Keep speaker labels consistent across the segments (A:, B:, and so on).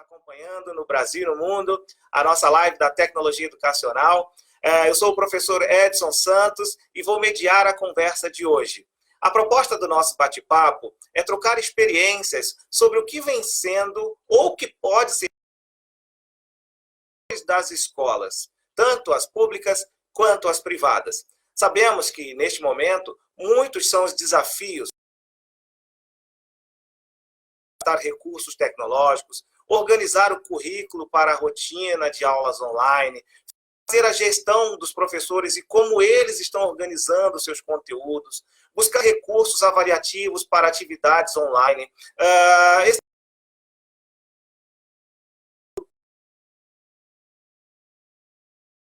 A: acompanhando no Brasil e no mundo, a nossa live da tecnologia educacional. Eu sou o professor Edson Santos e vou mediar a conversa de hoje. A proposta do nosso bate-papo é trocar experiências sobre o que vem sendo ou o que pode ser das escolas, tanto as públicas quanto as privadas. Sabemos que, neste momento, muitos são os desafios para recursos tecnológicos, organizar o currículo para a rotina de aulas online, fazer a gestão dos professores e como eles estão organizando seus conteúdos, buscar recursos avaliativos para atividades online.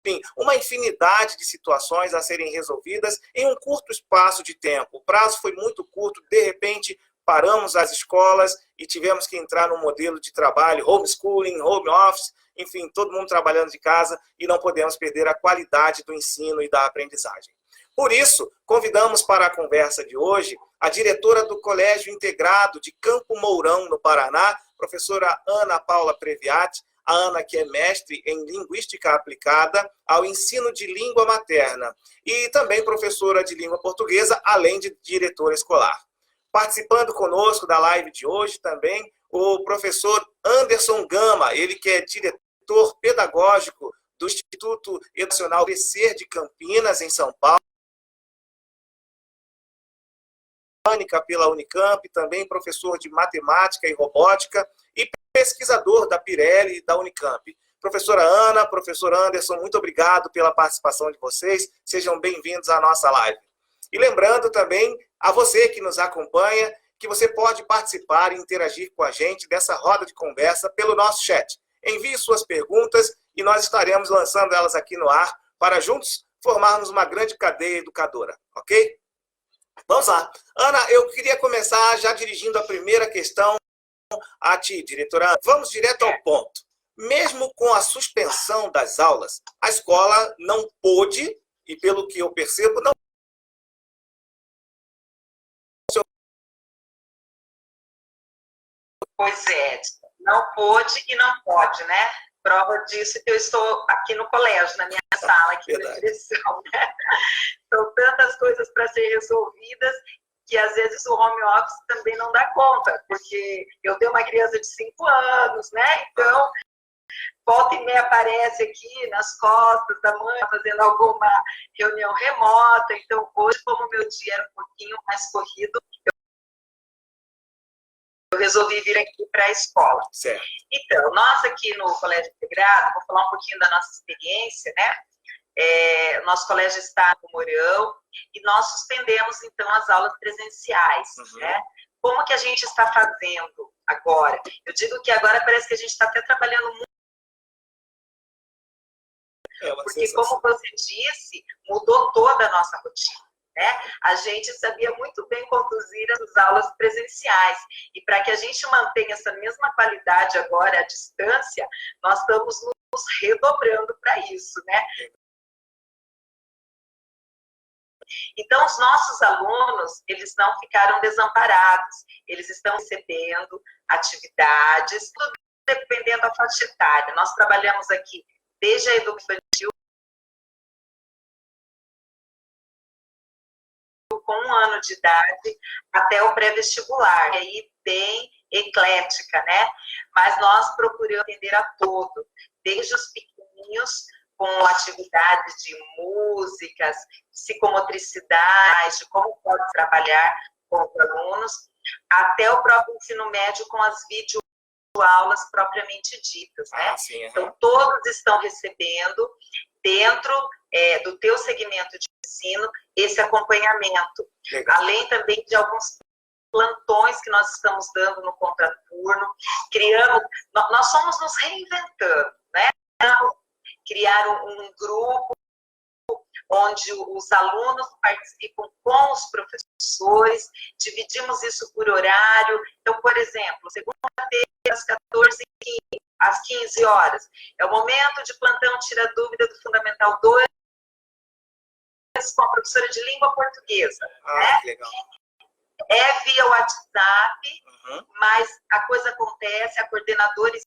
A: Enfim, uma infinidade de situações a serem resolvidas em um curto espaço de tempo. O prazo foi muito curto, de repente paramos as escolas e tivemos que entrar num modelo de trabalho, homeschooling, home office, enfim, todo mundo trabalhando de casa e não podemos perder a qualidade do ensino e da aprendizagem. Por isso, convidamos para a conversa de hoje a diretora do Colégio Integrado de Campo Mourão, no Paraná, professora Ana Paula Previati, a Ana que é mestre em Linguística Aplicada ao ensino de língua materna e também professora de língua portuguesa, além de diretora escolar. Participando conosco da live de hoje também o professor Anderson Gama, ele que é diretor pedagógico do Instituto Educacional Crescer de Campinas, em São Paulo, pela Unicamp, também professor de matemática e robótica e pesquisador da Pirelli e da Unicamp. Professora Ana, professor Anderson, muito obrigado pela participação de vocês. Sejam bem-vindos à nossa live. E lembrando também a você que nos acompanha, que você pode participar e interagir com a gente dessa roda de conversa pelo nosso chat. Envie suas perguntas e nós estaremos lançando elas aqui no ar para juntos formarmos uma grande cadeia educadora, ok? Vamos lá. Ana, eu queria começar já dirigindo a primeira questão a ti, diretora. Vamos direto ao ponto. Mesmo com a suspensão das aulas, a escola não pôde, e pelo que eu percebo, não.
B: Pois é, não pôde e não pode, né? Prova disso que eu estou aqui no colégio, na minha sala, aqui na direção, né? São tantas coisas para ser resolvidas que às vezes o home office também não dá conta, porque eu tenho uma criança de 5 anos, né? Então, volta e meia aparece aqui nas costas da mãe, fazendo alguma reunião remota. Então, hoje, como o meu dia era um pouquinho mais corrido, eu resolvi vir aqui para a escola.
A: Certo.
B: Então, nós aqui no Colégio Integrado, vou falar um pouquinho da nossa experiência, né? Nosso colégio está no Mourão e nós suspendemos, então, as aulas presenciais, né? Como que a gente está fazendo agora? Eu digo que agora parece que a gente está até trabalhando muito, porque, como você disse, mudou toda a nossa rotina. Né? A gente sabia muito bem conduzir as aulas presenciais. E para que a gente mantenha essa mesma qualidade agora à distância, nós estamos nos redobrando para isso, né? Então, os nossos alunos, eles não ficaram desamparados. Eles estão recebendo atividades, tudo dependendo da faixa etária. Nós trabalhamos aqui desde a educação infantil, com 1 ano de idade até o pré-vestibular, e aí bem eclética, né? Mas nós procuramos atender a todo, desde os pequenininhos, com atividades de músicas, psicomotricidade, de como pode trabalhar com os alunos, até o próprio ensino médio com as videoaulas propriamente ditas, né?
A: Sim,
B: Então, todos estão recebendo, dentro do teu segmento de ensino, esse acompanhamento.
A: Legal.
B: Além também de alguns plantões que nós estamos dando no contraturno, nós somos nos reinventando, né? Criar um grupo onde os alunos participam com os professores, dividimos isso por horário. Então, por exemplo, segunda-feira, às 14h15, às 15 horas, é o momento de plantão tira dúvida do Fundamental 2 com a professora de língua portuguesa. Né?
A: Legal.
B: É via WhatsApp, mas a coisa acontece, a coordenadora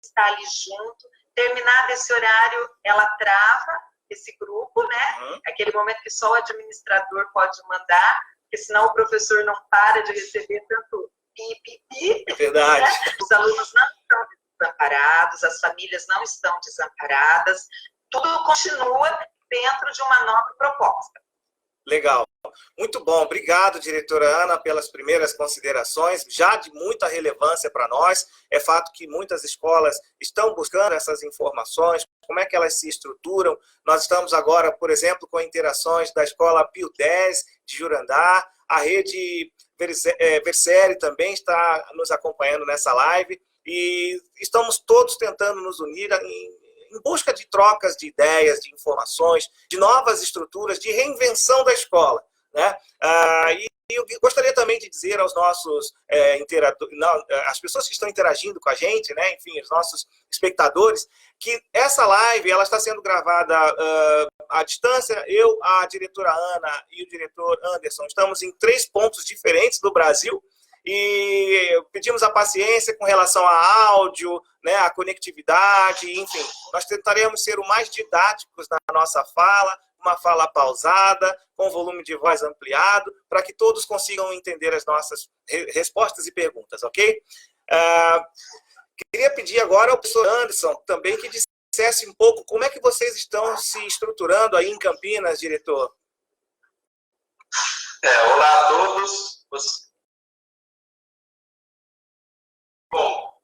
B: está ali junto. Terminado esse horário, ela trava esse grupo, né? Aquele momento que só o administrador pode mandar, porque senão o professor não para de receber tanto pi.
A: É verdade.
B: Né? Os alunos não estão desamparados, as famílias não estão desamparadas, tudo continua dentro de uma nova proposta.
A: Legal. Muito bom. Obrigado, diretora Ana, pelas primeiras considerações, já de muita relevância para nós. É fato que muitas escolas estão buscando essas informações, como é que elas se estruturam. Nós estamos agora, por exemplo, com interações da Escola Pio X de Jurandá, a rede Versere também está nos acompanhando nessa live, e estamos todos tentando nos unir em busca de trocas de ideias, de informações, de novas estruturas, de reinvenção da escola, né? E eu gostaria também de dizer aos nossos as pessoas que estão interagindo com a gente, né? Enfim, os nossos espectadores, que essa live ela está sendo gravada à distância. Eu, a diretora Ana e o diretor Anderson estamos em 3 pontos diferentes do Brasil, e pedimos a paciência com relação a áudio, né, a conectividade, enfim. Nós tentaremos ser o mais didáticos na nossa fala, uma fala pausada, com volume de voz ampliado, para que todos consigam entender as nossas respostas e perguntas, ok? Queria pedir agora ao professor Anderson também que dissesse um pouco como é que vocês estão se estruturando aí em Campinas, diretor.
C: Olá a todos. Bom,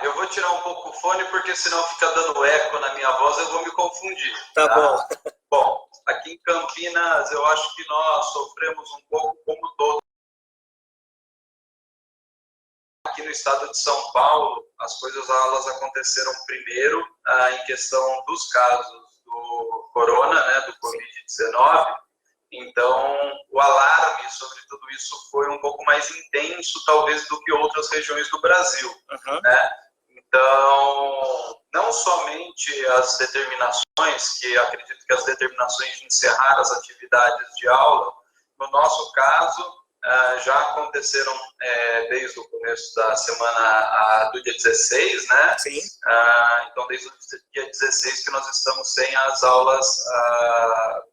C: eu vou tirar um pouco o fone, porque senão fica dando eco na minha voz, eu vou me confundir.
A: Tá bom.
C: Bom, aqui em Campinas, eu acho que nós sofremos um pouco como todos. Aqui no estado de São Paulo, as elas aconteceram primeiro em questão dos casos do corona, né, do Covid-19. Então, o alarme sobre tudo isso foi um pouco mais intenso, talvez, do que outras regiões do Brasil. Né? Então, não somente as determinações, que acredito que as determinações de encerrar as atividades de aula, no nosso caso, já aconteceram desde o começo da semana do dia 16, né?
A: Sim.
C: Então, desde o dia 16 que nós estamos sem as aulas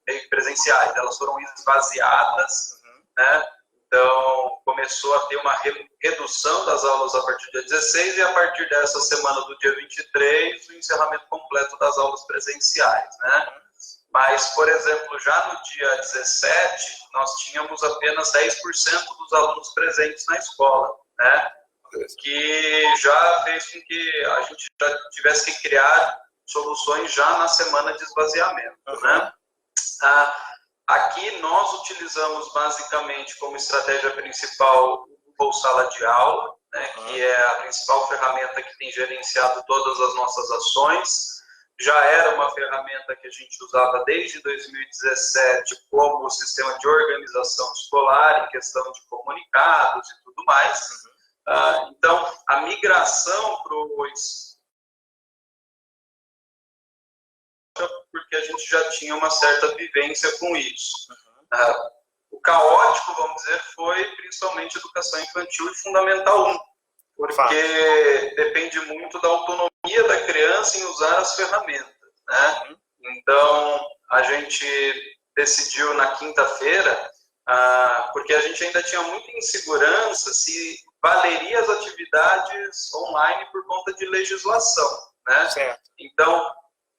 C: meio presenciais. Elas foram esvaziadas, né? Então, começou a ter uma redução das aulas a partir do dia 16 e a partir dessa semana do dia 23, o encerramento completo das aulas presenciais, né? Mas, por exemplo, já no dia 17, nós tínhamos apenas 10% dos alunos presentes na escola, né? Que já fez com que a gente já tivesse que criar soluções já na semana de esvaziamento, né? Aqui nós utilizamos basicamente como estratégia principal o Google Sala de Aula, né, que é a principal ferramenta que tem gerenciado todas as nossas ações. Já era uma ferramenta que a gente usava desde 2017 como sistema de organização escolar, em questão de comunicados e tudo mais. Então, a migração para porque a gente já tinha uma certa vivência com isso. O caótico, vamos dizer, foi principalmente educação infantil e fundamental 1, porque depende muito da autonomia da criança em usar as ferramentas, né? Então, a gente decidiu na quinta-feira, porque a gente ainda tinha muita insegurança se valeria as atividades online por conta de legislação, né?
A: Certo.
C: Então,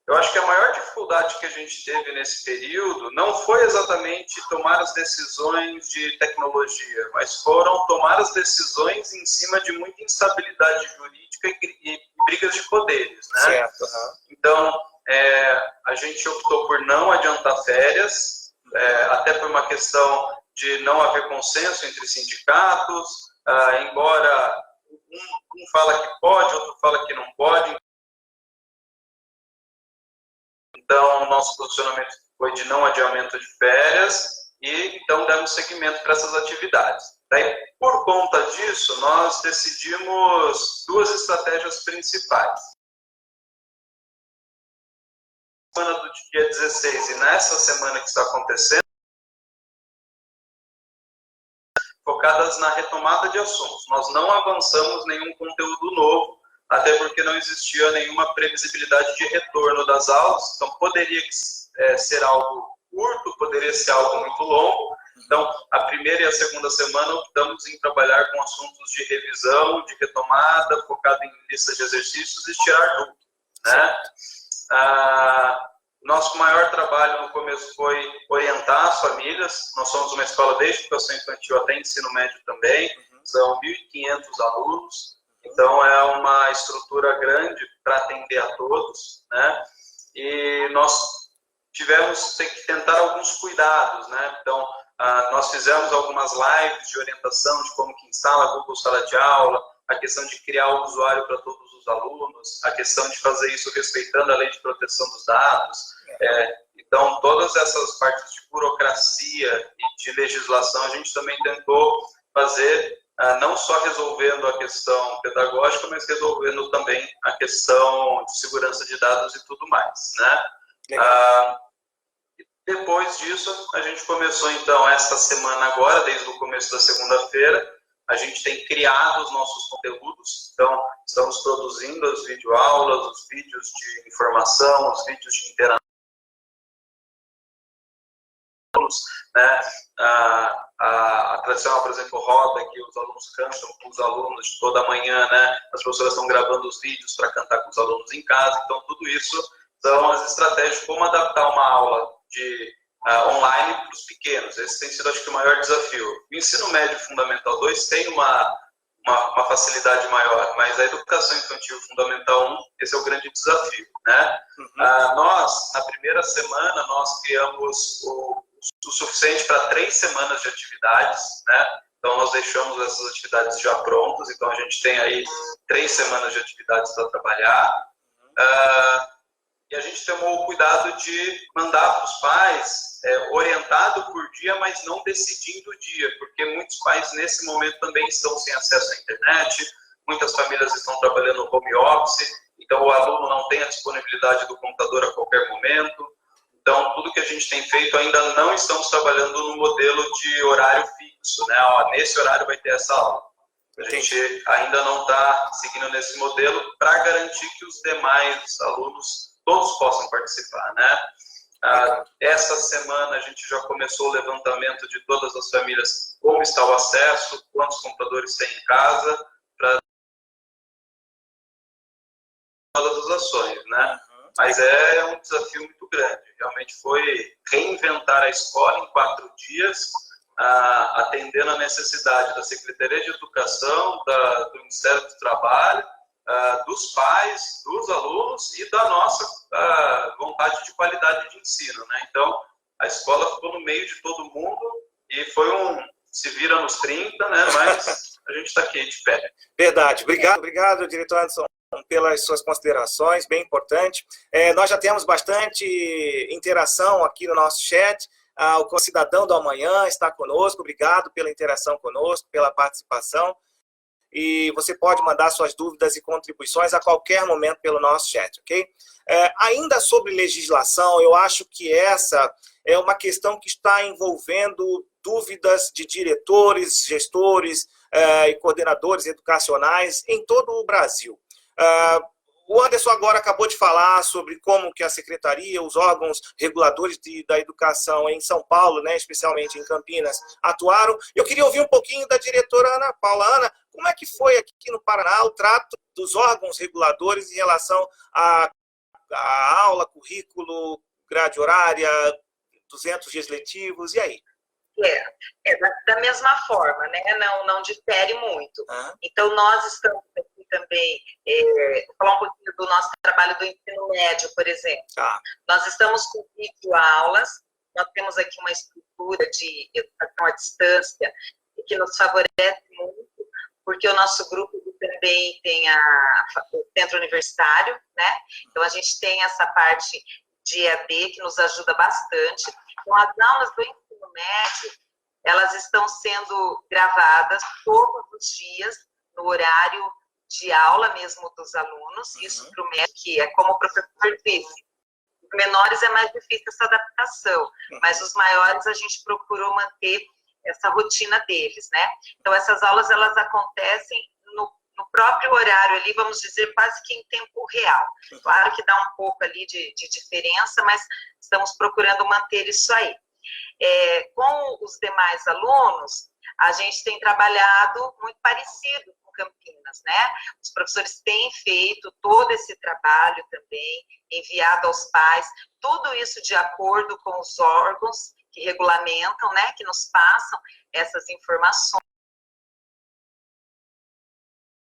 C: eu acho que a maior dificuldade que a gente teve nesse período não foi exatamente tomar as decisões de tecnologia, mas foram tomar as decisões em cima de muita instabilidade jurídica e brigas de poderes, né?
A: Certo.
C: Então, a gente optou por não adiantar férias, até por uma questão de não haver consenso entre sindicatos, embora um fala que pode, outro fala que não pode. Então, o nosso posicionamento foi de não adiamento de férias e, então, demos seguimento para essas atividades. Daí, por conta disso, nós decidimos 2 estratégias principais. Na semana do dia 16 e nessa semana que está acontecendo, focadas na retomada de assuntos. Nós não avançamos nenhum conteúdo novo, até porque não existia nenhuma previsibilidade de retorno das aulas, então poderia ser algo curto, poderia ser algo muito longo. Então, a primeira e a segunda semana optamos em trabalhar com assuntos de revisão, de retomada, focado em listas de exercícios e tirar dúvidas, né? Nosso maior trabalho no começo foi orientar as famílias. Nós somos uma escola desde educação infantil até ensino médio também. São 1.500 alunos, então é uma estrutura grande para atender a todos, né? E nós tivemos que tentar alguns cuidados, né? Então, nós fizemos algumas lives de orientação de como que instala a Google Sala de Aula, a questão de criar o usuário para todos os alunos, a questão de fazer isso respeitando a lei de proteção dos dados. Então, todas essas partes de burocracia e de legislação a gente também tentou fazer, não só resolvendo a questão pedagógica, mas resolvendo também a questão de segurança de dados e tudo mais, né? Depois disso, a gente começou, então, esta semana agora, desde o começo da segunda-feira, a gente tem criado os nossos conteúdos, então, estamos produzindo as videoaulas, os vídeos de informação, os vídeos de interação, né? A tradicional, por exemplo, roda, que os alunos cantam com os alunos de toda manhã, né? As professoras estão gravando os vídeos para cantar com os alunos em casa, então, tudo isso são as estratégias de como adaptar uma aula online para os pequenos. Esse tem sido, acho que, o maior desafio. O ensino médio fundamental 2 tem uma facilidade maior, mas a educação infantil fundamental 1, esse é o grande desafio, né? Nós, na primeira semana, nós criamos o suficiente para 3 semanas de atividades, né? Então, nós deixamos essas atividades já prontas, então a gente tem aí 3 semanas de atividades para trabalhar. E a gente tomou o cuidado de mandar para os pais orientado por dia, mas não decidindo o dia, porque muitos pais nesse momento também estão sem acesso à internet, muitas famílias estão trabalhando no home office, então o aluno não tem a disponibilidade do computador a qualquer momento. Então, tudo que a gente tem feito, ainda não estamos trabalhando no modelo de horário fixo, né? Nesse horário vai ter essa aula. A gente ainda não está seguindo nesse modelo para garantir que os demais alunos todos possam participar, né? Essa semana a gente já começou o levantamento de todas as famílias, como está o acesso, quantos computadores tem em casa, para todas as ações, né? Mas é um desafio muito grande. Realmente foi reinventar a escola em 4 dias, atendendo a necessidade da Secretaria de Educação, do Ministério do Trabalho, dos pais, dos alunos e da nossa vontade de qualidade de ensino, né? Então, a escola ficou no meio de todo mundo e foi se vira nos 30, né? Mas a gente está aqui de pé.
A: Verdade. Obrigado, diretor Anderson, pelas suas considerações, bem importante. Nós já temos bastante interação aqui no nosso chat. O Cidadão do Amanhã está conosco. Obrigado pela interação conosco, pela participação. E você pode mandar suas dúvidas e contribuições a qualquer momento pelo nosso chat, ok? Ainda sobre legislação, eu acho que essa é uma questão que está envolvendo dúvidas de diretores, gestores e coordenadores educacionais em todo o Brasil. O Anderson agora acabou de falar sobre como que a secretaria, os órgãos reguladores da educação em São Paulo, né, especialmente em Campinas, atuaram. Eu queria ouvir um pouquinho da diretora Ana Paula. Ana, como é que foi aqui no Paraná o trato dos órgãos reguladores em relação à aula, currículo, grade horária, 200 dias letivos, e aí?
B: Da mesma forma, né? Não difere muito. Então, nós estamos aqui também, vou falar um pouquinho do nosso trabalho do ensino médio, por exemplo. Nós estamos com videoaulas, nós temos aqui uma estrutura de educação à distância que nos favorece muito, porque o nosso grupo também tem o centro universitário, né? Então, a gente tem essa parte de EAD que nos ajuda bastante. Então, as aulas do ensino médio, elas estão sendo gravadas todos os dias, no horário de aula mesmo dos alunos. Isso para o médio, que é como o professor disse, os menores é mais difícil essa adaptação, mas os maiores a gente procurou manter essa rotina deles, né? Então, essas aulas, elas acontecem no próprio horário ali, vamos dizer, quase que em tempo real. Claro que dá um pouco ali de diferença, mas estamos procurando manter isso aí. Com os demais alunos, a gente tem trabalhado muito parecido com Campinas, né? Os professores têm feito todo esse trabalho também, enviado aos pais, tudo isso de acordo com os órgãos que regulamentam, né, que nos passam essas informações.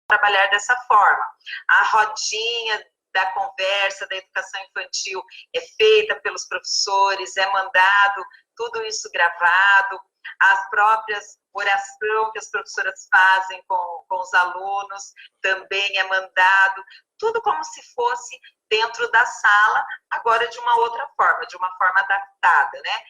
B: Trabalhar dessa forma. A rodinha da conversa, da educação infantil é feita pelos professores, é mandado tudo isso gravado, as próprias oração que as professoras fazem com os alunos também é mandado, tudo como se fosse dentro da sala, agora de uma outra forma, de uma forma adaptada, né?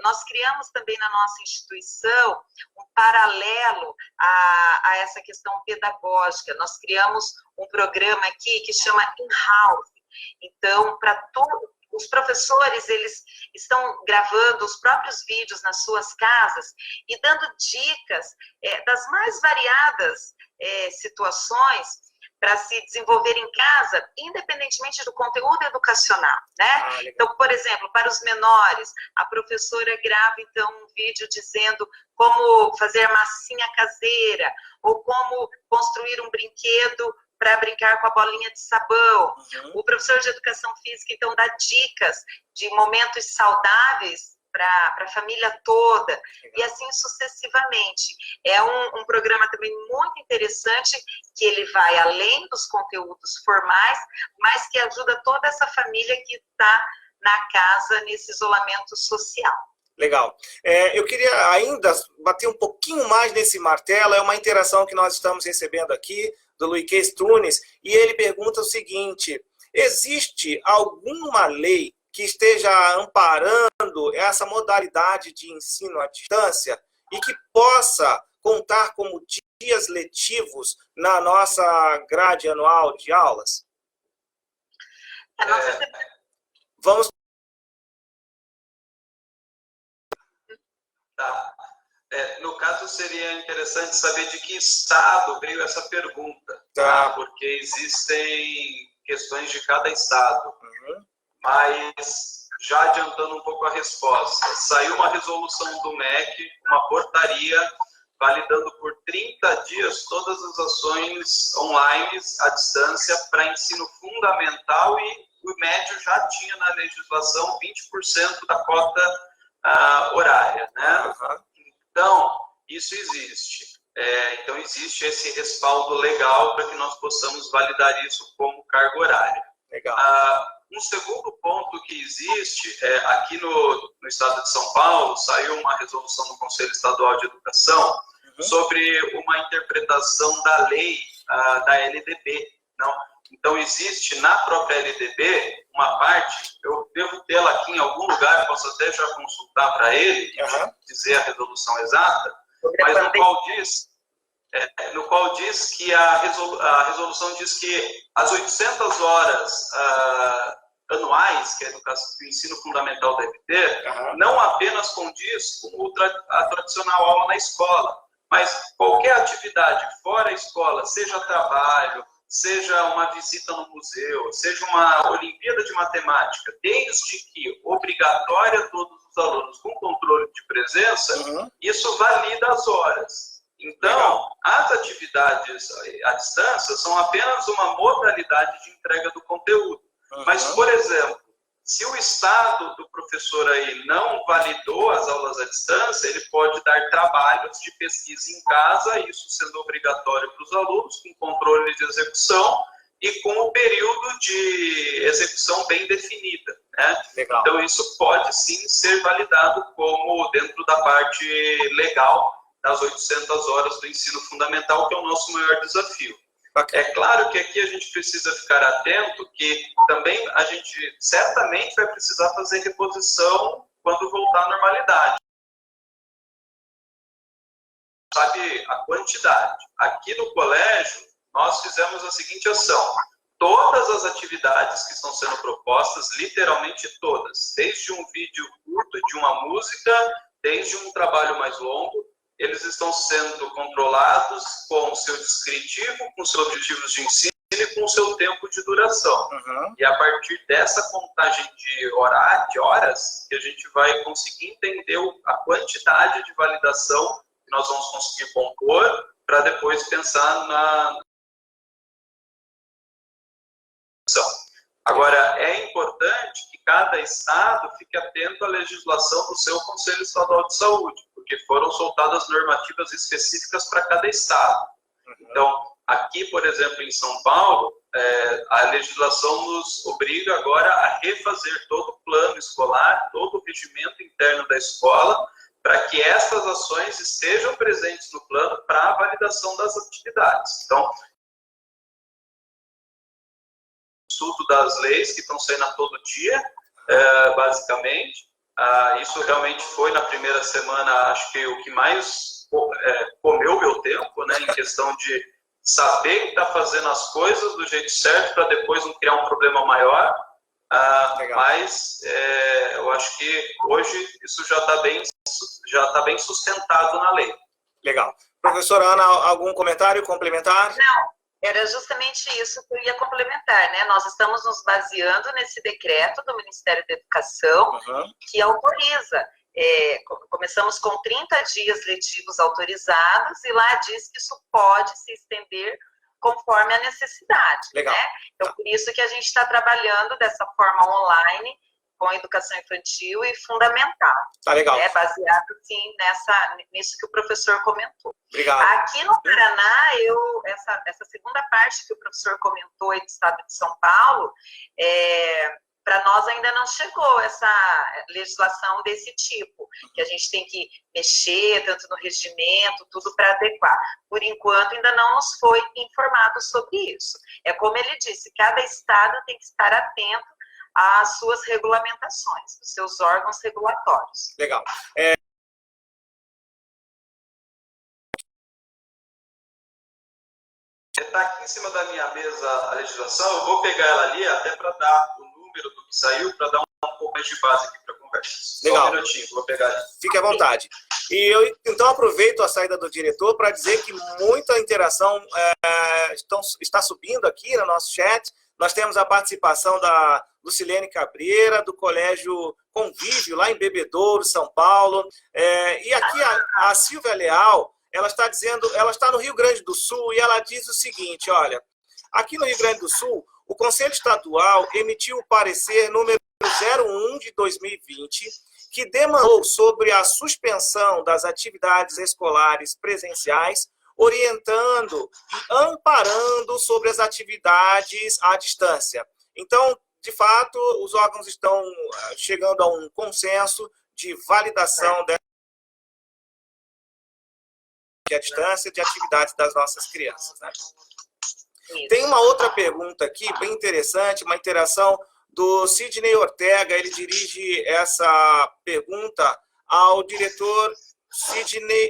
B: Nós criamos também na nossa instituição um paralelo a essa questão pedagógica. Nós criamos um programa aqui que chama In-House. Então, para todo os professores, eles estão gravando os próprios vídeos nas suas casas e dando dicas das mais variadas situações para se desenvolver em casa, independentemente do conteúdo educacional, né? Então, por exemplo, para os menores, a professora grava, então, um vídeo dizendo como fazer massinha caseira, ou como construir um brinquedo para brincar com a bolinha de sabão. O professor de educação física, então, dá dicas de momentos saudáveis para a família toda, e assim sucessivamente. É um programa também muito interessante, que ele vai além dos conteúdos formais, mas que ajuda toda essa família que está na casa, nesse isolamento social.
A: Legal. Eu queria ainda bater um pouquinho mais nesse martelo, é uma interação que nós estamos recebendo aqui, do Luiz Tunes, e ele pergunta o seguinte: existe alguma lei que esteja amparando essa modalidade de ensino à distância e que possa contar como dias letivos na nossa grade anual de aulas? Vamos.
C: Tá. No caso, seria interessante saber de que estado veio essa pergunta, tá? Porque existem questões de cada estado. Mas, já adiantando um pouco a resposta, saiu uma resolução do MEC, uma portaria, validando por 30 dias todas as ações online, à distância, para ensino fundamental, e o médio já tinha na legislação 20% da cota horária, né? Então, isso existe. Então, existe esse respaldo legal para que nós possamos validar isso como carga horária.
A: Legal.
C: Um segundo ponto que existe, aqui no estado de São Paulo, saiu uma resolução do Conselho Estadual de Educação sobre uma interpretação da lei da LDB. Não? Então, existe na própria LDB uma parte, eu devo tê-la aqui em algum lugar, posso até já consultar para ele, dizer a resolução exata, mas no qual diz que a resolução diz que as 800 horas anuais que o ensino fundamental deve ter, não apenas condiz com a tradicional aula na escola, mas qualquer atividade fora a escola, seja trabalho, seja uma visita no museu, seja uma Olimpíada de Matemática, desde que obrigatória a todos os alunos com controle de presença, isso valida as horas. Então, as atividades à distância são apenas uma modalidade de entrega do conteúdo. Mas, por exemplo, se o estado do professor aí não validou as aulas à distância, ele pode dar trabalhos de pesquisa em casa, isso sendo obrigatório para os alunos, com controle de execução e com o período de execução bem definida, né? Então, isso pode sim ser validado como dentro da parte legal das 800 horas do ensino fundamental, que é o nosso maior desafio. É claro que aqui a gente precisa ficar atento que também a gente certamente vai precisar fazer reposição quando voltar à normalidade. Sabe a quantidade. Aqui no colégio, nós fizemos a seguinte ação. Todas as atividades que estão sendo propostas, literalmente todas, desde um vídeo curto de uma música, desde um trabalho mais longo, eles estão sendo controlados com o seu descritivo, com os seus objetivos de ensino e com o seu tempo de duração. E a partir dessa contagem de horas, que a gente vai conseguir entender a quantidade de validação que nós vamos conseguir compor para depois pensar na... Agora, é importante que cada estado fique atento à legislação do seu Conselho Estadual de Saúde, porque foram soltadas normativas específicas para cada estado. Então, aqui, por exemplo, em São Paulo, a legislação nos obriga agora a refazer todo o plano escolar, todo o regimento interno da escola, para que essas ações estejam presentes no plano para a validação das atividades. Então, estudo das leis que estão saindo a todo dia, basicamente. Isso realmente foi, na primeira semana, acho que o que mais comeu meu tempo, né, em questão de saber que está fazendo as coisas do jeito certo para depois não criar um problema maior. Mas eu acho que hoje isso já está bem sustentado na lei.
A: Legal. Professora Ana, algum comentário complementar?
B: Não. Era justamente isso que eu ia complementar, né? Nós estamos nos baseando nesse decreto do Ministério da Educação, que autoriza. Começamos com 30 dias letivos autorizados e lá diz que isso pode se estender conforme a necessidade.
A: Legal.
B: Né? Então, por isso que a gente está trabalhando dessa forma online, com a educação infantil e fundamental.
A: Tá legal.
B: Baseado, sim, nisso que o professor comentou.
A: Obrigado.
B: Aqui no Paraná, essa segunda parte que o professor comentou aí do estado de São Paulo, para nós ainda não chegou essa legislação desse tipo, que a gente tem que mexer tanto no regimento, tudo para adequar. Por enquanto, ainda não nos foi informado sobre isso. É como ele disse, cada estado tem que estar atento às suas regulamentações, os seus órgãos regulatórios.
A: Legal.
C: Está aqui em cima da minha mesa a legislação, eu vou pegar ela ali até para dar o número do que saiu, para dar um pouco mais de base aqui para a conversa.
A: Legal.
C: Só um minutinho, vou pegar ali.
A: Fique à vontade. E eu, então, aproveito a saída do diretor para dizer que muita interação está subindo aqui no nosso chat. Nós temos a participação da Lucilene Cabreira, do Colégio Convívio, lá em Bebedouro, São Paulo. E aqui a Silvia Leal, ela está dizendo, ela está no Rio Grande do Sul e ela diz o seguinte, olha, aqui no Rio Grande do Sul, o Conselho Estadual emitiu o parecer número 01 de 2020, que demandou sobre a suspensão das atividades escolares presenciais, orientando e amparando sobre as atividades à distância. Então, de fato, os órgãos estão chegando a um consenso de validação à distância de atividades das nossas crianças. Né? Tem uma outra pergunta aqui, bem interessante, uma interação do Sidney Ortega. Ele dirige essa pergunta ao diretor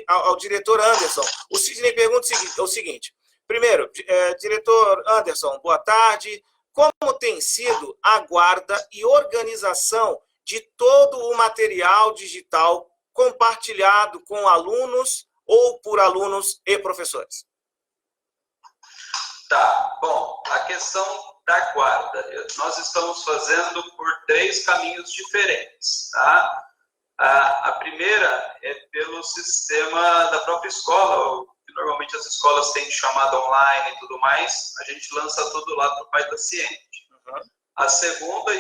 A: ao diretor Anderson. O Sidney pergunta o seguinte: primeiro, diretor Anderson, boa tarde. Como tem sido a guarda e organização de todo o material digital compartilhado com alunos ou por alunos e professores?
C: Tá, bom, a questão da guarda, nós estamos fazendo por 3 caminhos diferentes, tá? A primeira é pelo sistema da própria escola, que normalmente as escolas têm chamada online e tudo mais, a gente lança tudo lá para o pai da ciente. A segunda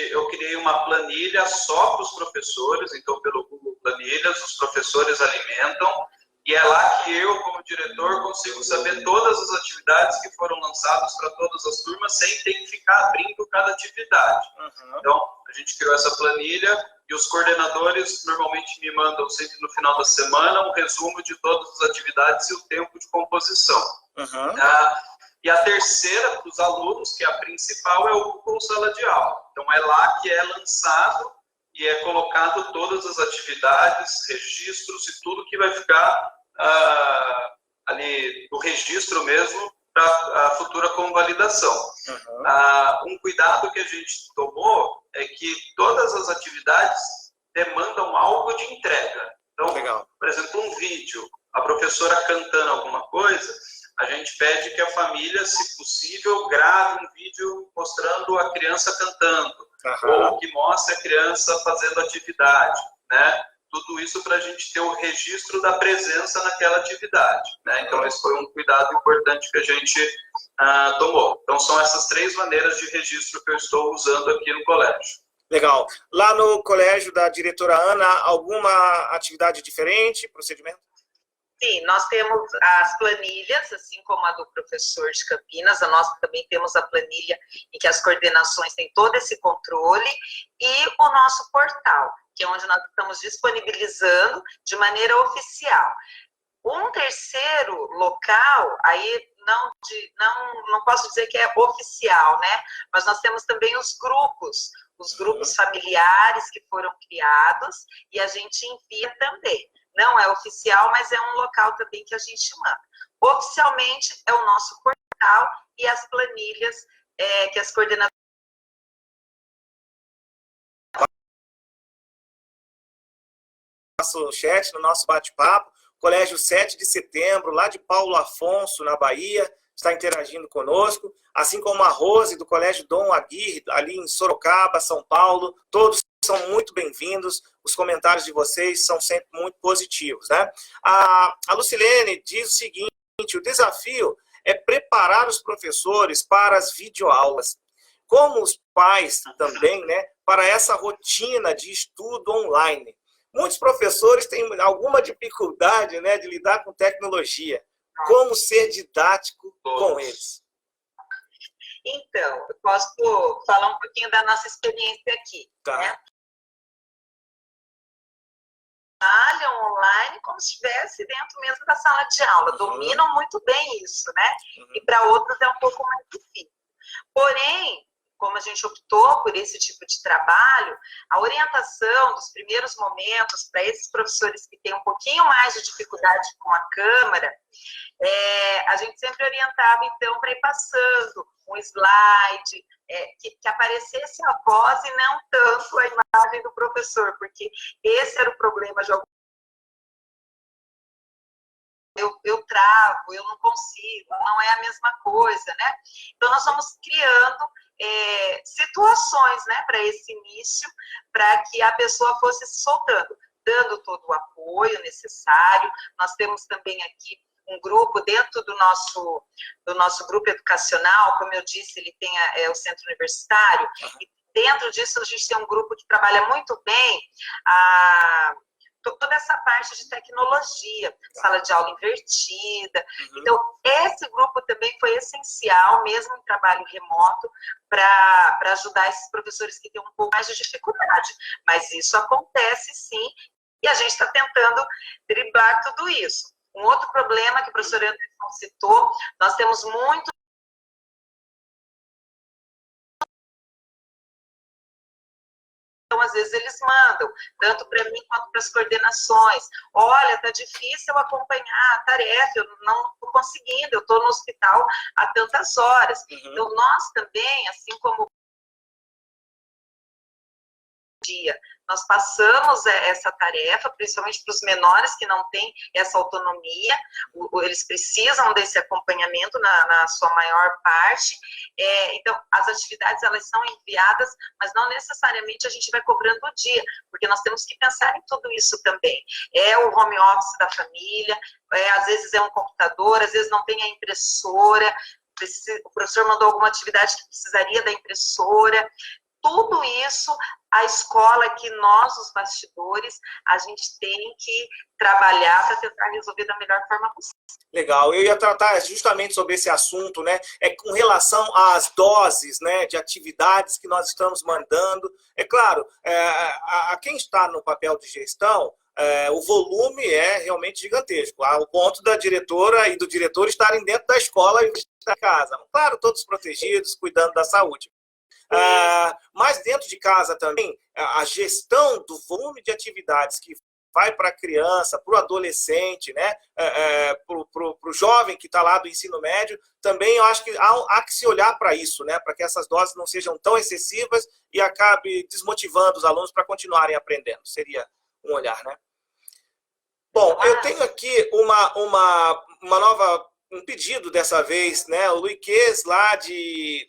C: eu criei uma planilha só para os professores, então pelo Google Planilhas, os professores alimentam, e é lá que eu, como diretor, consigo saber todas as atividades que foram lançadas para todas as turmas, sem ter que ficar abrindo cada atividade. Então, a gente criou essa planilha e os coordenadores normalmente me mandam sempre no final da semana um resumo de todas as atividades e o tempo de composição. E a terceira, para os alunos, que é a principal, é o Google Sala de Aula. Então, é lá que é lançado e é colocado todas as atividades, registros e tudo que vai ficar ali no registro mesmo para a futura convalidação. Um cuidado que a gente tomou é que todas as atividades demandam algo de entrega. Então,
A: Legal.
C: por exemplo, um vídeo, a professora cantando alguma coisa, a gente pede que a família, se possível, grave um vídeo mostrando a criança cantando, ou que mostre a criança fazendo atividade, né? Tudo isso para a gente ter o registro da presença naquela atividade, né? Então, esse foi um cuidado importante que a gente tomou. Então, são essas 3 maneiras de registro que eu estou usando aqui no colégio.
A: Legal. Lá no colégio da diretora Ana, alguma atividade diferente, procedimento?
B: Sim, nós temos as planilhas, assim como a do professor de Campinas, nós também temos a planilha em que as coordenações têm todo esse controle, e o nosso portal, que é onde nós estamos disponibilizando de maneira oficial. Um terceiro local, aí não posso dizer que é oficial, né? Mas nós temos também os grupos familiares que foram criados, e a gente envia também. Não é oficial, mas é um local também que a gente manda. Oficialmente é o nosso portal e as planilhas que as coordenadoras...
A: Nosso chat, no nosso bate-papo, Colégio 7 de Setembro, lá de Paulo Afonso, na Bahia, está interagindo conosco, assim como a Rose, do Colégio Dom Aguirre, ali em Sorocaba, São Paulo, todos são muito bem-vindos, os comentários de vocês são sempre muito positivos, né? A Lucilene diz o seguinte: o desafio é preparar os professores para as videoaulas, como os pais também, né, para essa rotina de estudo online. Muitos professores têm alguma dificuldade, né, de lidar com tecnologia. Como ser didático com eles?
B: Então, eu posso falar um pouquinho da nossa experiência aqui,
A: tá,
B: né? Trabalham online como se estivesse dentro mesmo da sala de aula, dominam muito bem isso, né? E para outros é um pouco mais difícil. Porém, como a gente optou por esse tipo de trabalho, a orientação dos primeiros momentos para esses professores que têm um pouquinho mais de dificuldade com a câmera, a gente sempre orientava, então, para ir passando um slide, que aparecesse a voz e não tanto a imagem do professor, porque esse era o problema de alguns. Eu travo, eu não consigo, não é a mesma coisa, né? Então, nós vamos criando situações, né, para esse início, para que a pessoa fosse se soltando, dando todo o apoio necessário. Nós temos também aqui um grupo dentro do nosso grupo educacional, como eu disse, ele tem o centro universitário, e dentro disso a gente tem um grupo que trabalha muito bem toda essa parte de tecnologia, sala de aula invertida. Então, esse grupo também foi essencial, mesmo em trabalho remoto, para ajudar esses professores que têm um pouco mais de dificuldade. Mas isso acontece, sim, e a gente está tentando driblar tudo isso. Um outro problema que o professor Anderson citou, nós temos muito. Então, às vezes, eles mandam, tanto para mim quanto para as coordenações. Olha, está difícil acompanhar a tarefa, eu não estou conseguindo, eu estou no hospital há tantas horas. Então, nós também, assim como dia, nós passamos essa tarefa, principalmente para os menores que não têm essa autonomia, eles precisam desse acompanhamento na sua maior parte. Então, as atividades, elas são enviadas, mas não necessariamente a gente vai cobrando o dia, porque nós temos que pensar em tudo isso também. É o home office da família, às vezes é um computador, às vezes não tem a impressora, o professor mandou alguma atividade que precisaria da impressora. Tudo isso, a escola, que nós, os bastidores, a gente tem que trabalhar para tentar resolver da melhor forma possível.
A: Legal, eu ia tratar justamente sobre esse assunto, né? Com relação às doses, né, de atividades que nós estamos mandando. É claro, a quem está no papel de gestão, o volume é realmente gigantesco, ao ponto da diretora e do diretor estarem dentro da escola e da casa. Claro, todos protegidos, cuidando da saúde. Mas dentro de casa também, a gestão do volume de atividades que vai para a criança, para o adolescente, né, para o jovem que está lá do ensino médio, também eu acho que há que se olhar para isso, né, para que essas doses não sejam tão excessivas e acabe desmotivando os alunos para continuarem aprendendo. Seria um olhar, né? Bom, eu tenho aqui um pedido dessa vez, né? O Luiquez, lá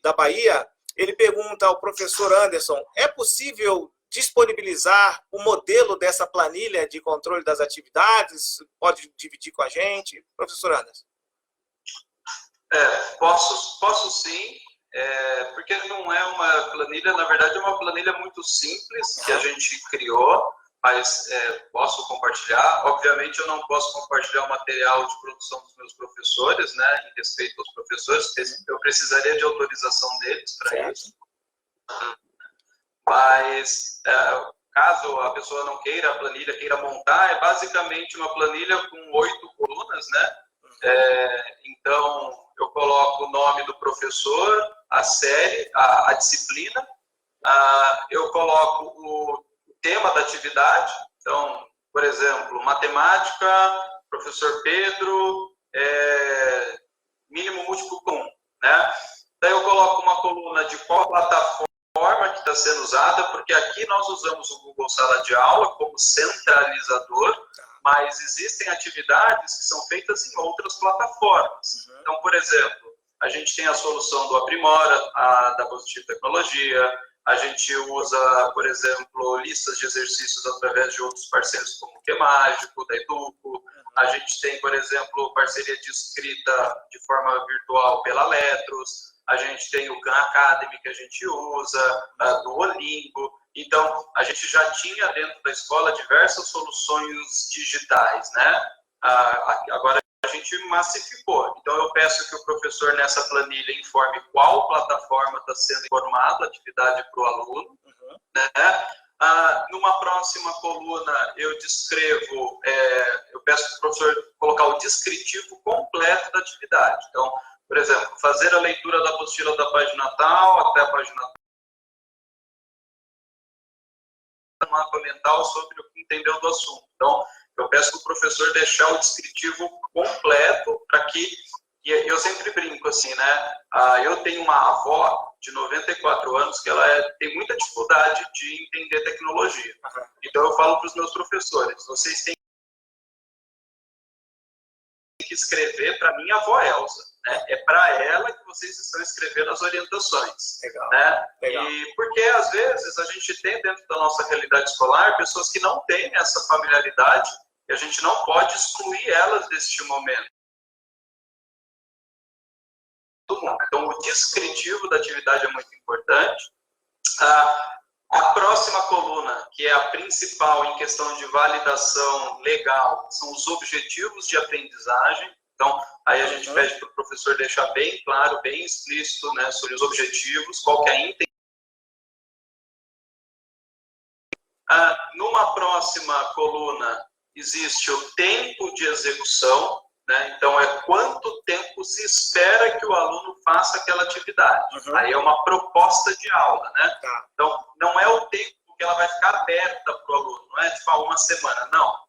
A: da Bahia, ele pergunta ao professor Anderson, é possível disponibilizar o modelo dessa planilha de controle das atividades? Pode dividir com a gente? Professor Anderson.
C: Posso sim, porque não é uma planilha, na verdade é uma planilha muito simples que a gente criou, mas posso compartilhar. Obviamente eu não posso compartilhar o material de produção dos meus professores, né, em respeito aos professores, eu precisaria de autorização deles para isso. Mas caso a pessoa não queira a planilha, queira montar, é basicamente uma planilha com 8 colunas, né? Então eu coloco o nome do professor, a série, a disciplina, eu coloco o tema da atividade. Então, por exemplo, matemática, professor Pedro, mínimo múltiplo com 1, né? Daí eu coloco uma coluna de qual plataforma que está sendo usada, porque aqui nós usamos o Google Sala de Aula como centralizador, mas existem atividades que são feitas em outras plataformas. Então, por exemplo, a gente tem a solução do Aprimora, da Positivo Tecnologia, a gente usa, por exemplo, listas de exercícios através de outros parceiros como o QMágico, da Educo, a gente tem, por exemplo, parceria de escrita de forma virtual pela Letros, a gente tem o Khan Academy que a gente usa, do Olingo. Então, a gente já tinha dentro da escola diversas soluções digitais, né? Agora a gente massificou. Então, eu peço que o professor, nessa planilha, informe qual plataforma está sendo informada a atividade para o aluno, né? Numa próxima coluna, eu descrevo, eu peço para o professor colocar o descritivo completo da atividade. Então, por exemplo, fazer a leitura da apostila da página tal até a página tal, um mapa mental sobre o que entendeu do assunto. Então, eu peço para o professor deixar o descritivo completo para que, e eu sempre brinco assim, né? Eu tenho uma avó de 94 anos que ela tem muita dificuldade de entender tecnologia. Então, eu falo para os meus professores, vocês têm que escrever para minha avó Elza. Né? É para ela que vocês estão escrevendo as orientações.
A: Legal.
C: Né?
A: Legal.
C: E porque, às vezes, a gente tem dentro da nossa realidade escolar pessoas que não têm essa familiaridade e a gente não pode excluir elas deste momento. Então, o descritivo da atividade é muito importante. A próxima coluna, que é a principal em questão de validação legal, são os objetivos de aprendizagem. Então, aí a gente pede para o professor deixar bem claro, bem explícito, né, sobre os objetivos, qual que é a intenção. Numa próxima coluna, existe o tempo de execução, né? Então, é quanto tempo se espera que o aluno faça aquela atividade. Aí é uma proposta de aula, né? Então, não é o tempo que ela vai ficar aberta para o aluno, não é tipo uma semana, não.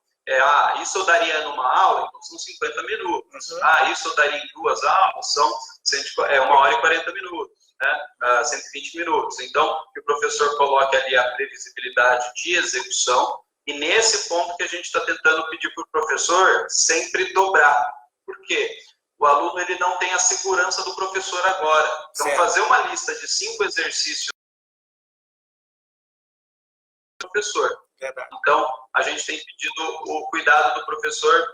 C: Isso eu daria numa aula, então são 50 minutos. Isso eu daria em 2 aulas, são 1 hora e 40 minutos, né? 120 minutos. Então, que o professor coloque ali a previsibilidade de execução, e nesse ponto que a gente está tentando pedir para o professor sempre dobrar. Por quê? O aluno ele não tem a segurança do professor agora. Então, fazer uma lista de 5 exercícios do professor. Então, a gente tem pedido o cuidado do professor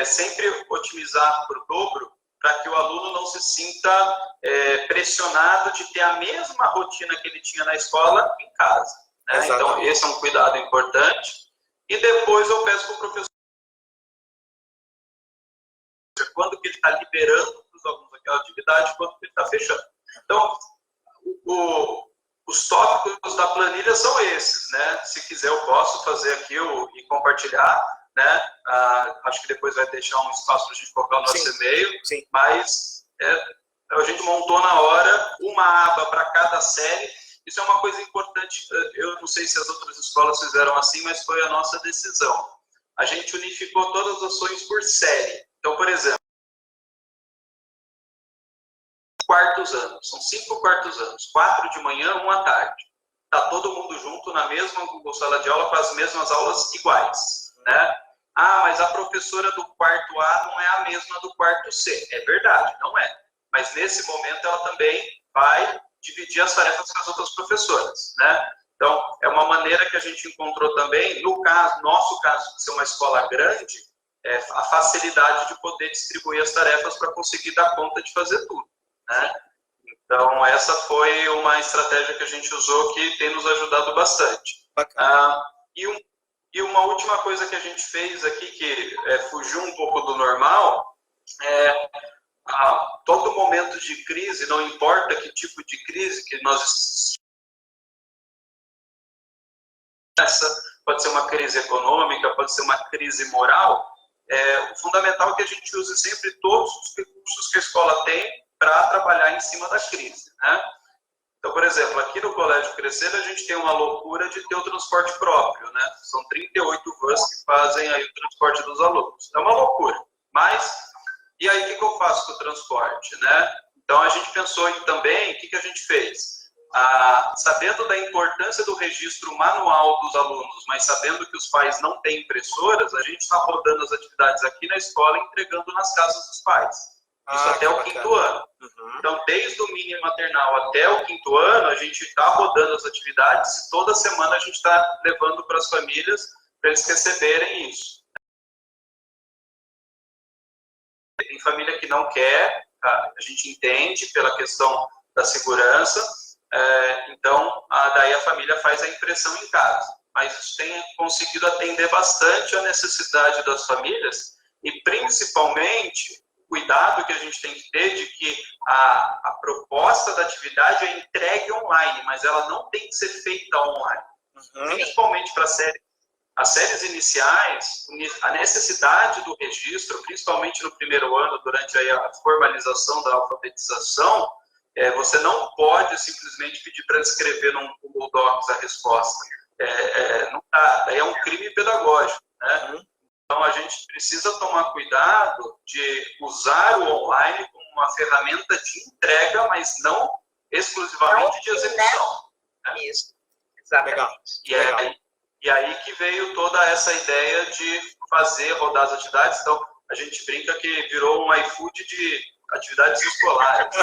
C: sempre otimizar por dobro, para que o aluno não se sinta pressionado de ter a mesma rotina que ele tinha na escola em casa. Né? Então, esse é um cuidado importante. E depois eu peço para o professor quando que ele está liberando para os alunos aquela atividade, quando que ele está fechando. Então, os tópicos da planilha são esses, né? Se quiser eu posso fazer aqui e compartilhar, né? Acho que depois vai deixar um espaço para a gente colocar o nosso e-mail, mas a gente montou na hora uma aba para cada série. Isso é uma coisa importante, eu não sei se as outras escolas fizeram assim, mas foi a nossa decisão. A gente unificou todas as ações por série. Então, por exemplo, quartos anos, são 5 quartos anos, 4 de manhã, 1 à tarde. Está todo mundo junto na mesma Google Sala de Aula com as mesmas aulas iguais. Né? Ah, mas a professora do quarto A não é a mesma do quarto C. É verdade, não é. Mas nesse momento ela também vai dividir as tarefas com as outras professoras, né? Então, é uma maneira que a gente encontrou também, no caso, nosso caso de ser uma escola grande, a facilidade de poder distribuir as tarefas para conseguir dar conta de fazer tudo, né? Então, essa foi uma estratégia que a gente usou que tem nos ajudado bastante. E uma última coisa que a gente fez aqui, que fugiu um pouco do normal, todo momento de crise, não importa que tipo de crise que nós... Pode ser uma crise econômica, pode ser uma crise moral, o fundamental é que a gente use sempre todos os recursos que a escola tem para trabalhar em cima da crise, né? Então, por exemplo, aqui no Colégio Crescer, a gente tem uma loucura de ter o transporte próprio, né? São 38 vans que fazem aí o transporte dos alunos. É uma loucura. Mas, e aí o que eu faço com o transporte, né? Então, a gente pensou também, o que a gente fez? Sabendo da importância do registro manual dos alunos, mas sabendo que os pais não têm impressoras, a gente está rodando as atividades aqui na escola e entregando nas casas dos pais. Isso até o quinto ano. Uhum. Então, desde o mini maternal até o quinto ano, a gente está rodando as atividades e toda semana a gente está levando para as famílias para eles receberem isso. Tem família que não quer, a gente entende pela questão da segurança, então daí a família faz a impressão em casa. Mas isso tem conseguido atender bastante a necessidade das famílias e principalmente cuidado que a gente tem que ter de que a proposta da atividade é entregue online, mas ela não tem que ser feita online. Uhum. Principalmente para as séries iniciais, a necessidade do registro, principalmente no primeiro ano, durante a formalização da alfabetização, você não pode simplesmente pedir para escrever num Google Docs a resposta. Não dá, é um crime pedagógico, né? Uhum. Então, a gente precisa tomar cuidado de usar o online como uma ferramenta de entrega, mas não exclusivamente de execução.
B: Né? Isso, exatamente.
C: E aí que veio toda essa ideia de fazer, rodar as atividades. Então, a gente brinca que virou um iFood de atividades escolares.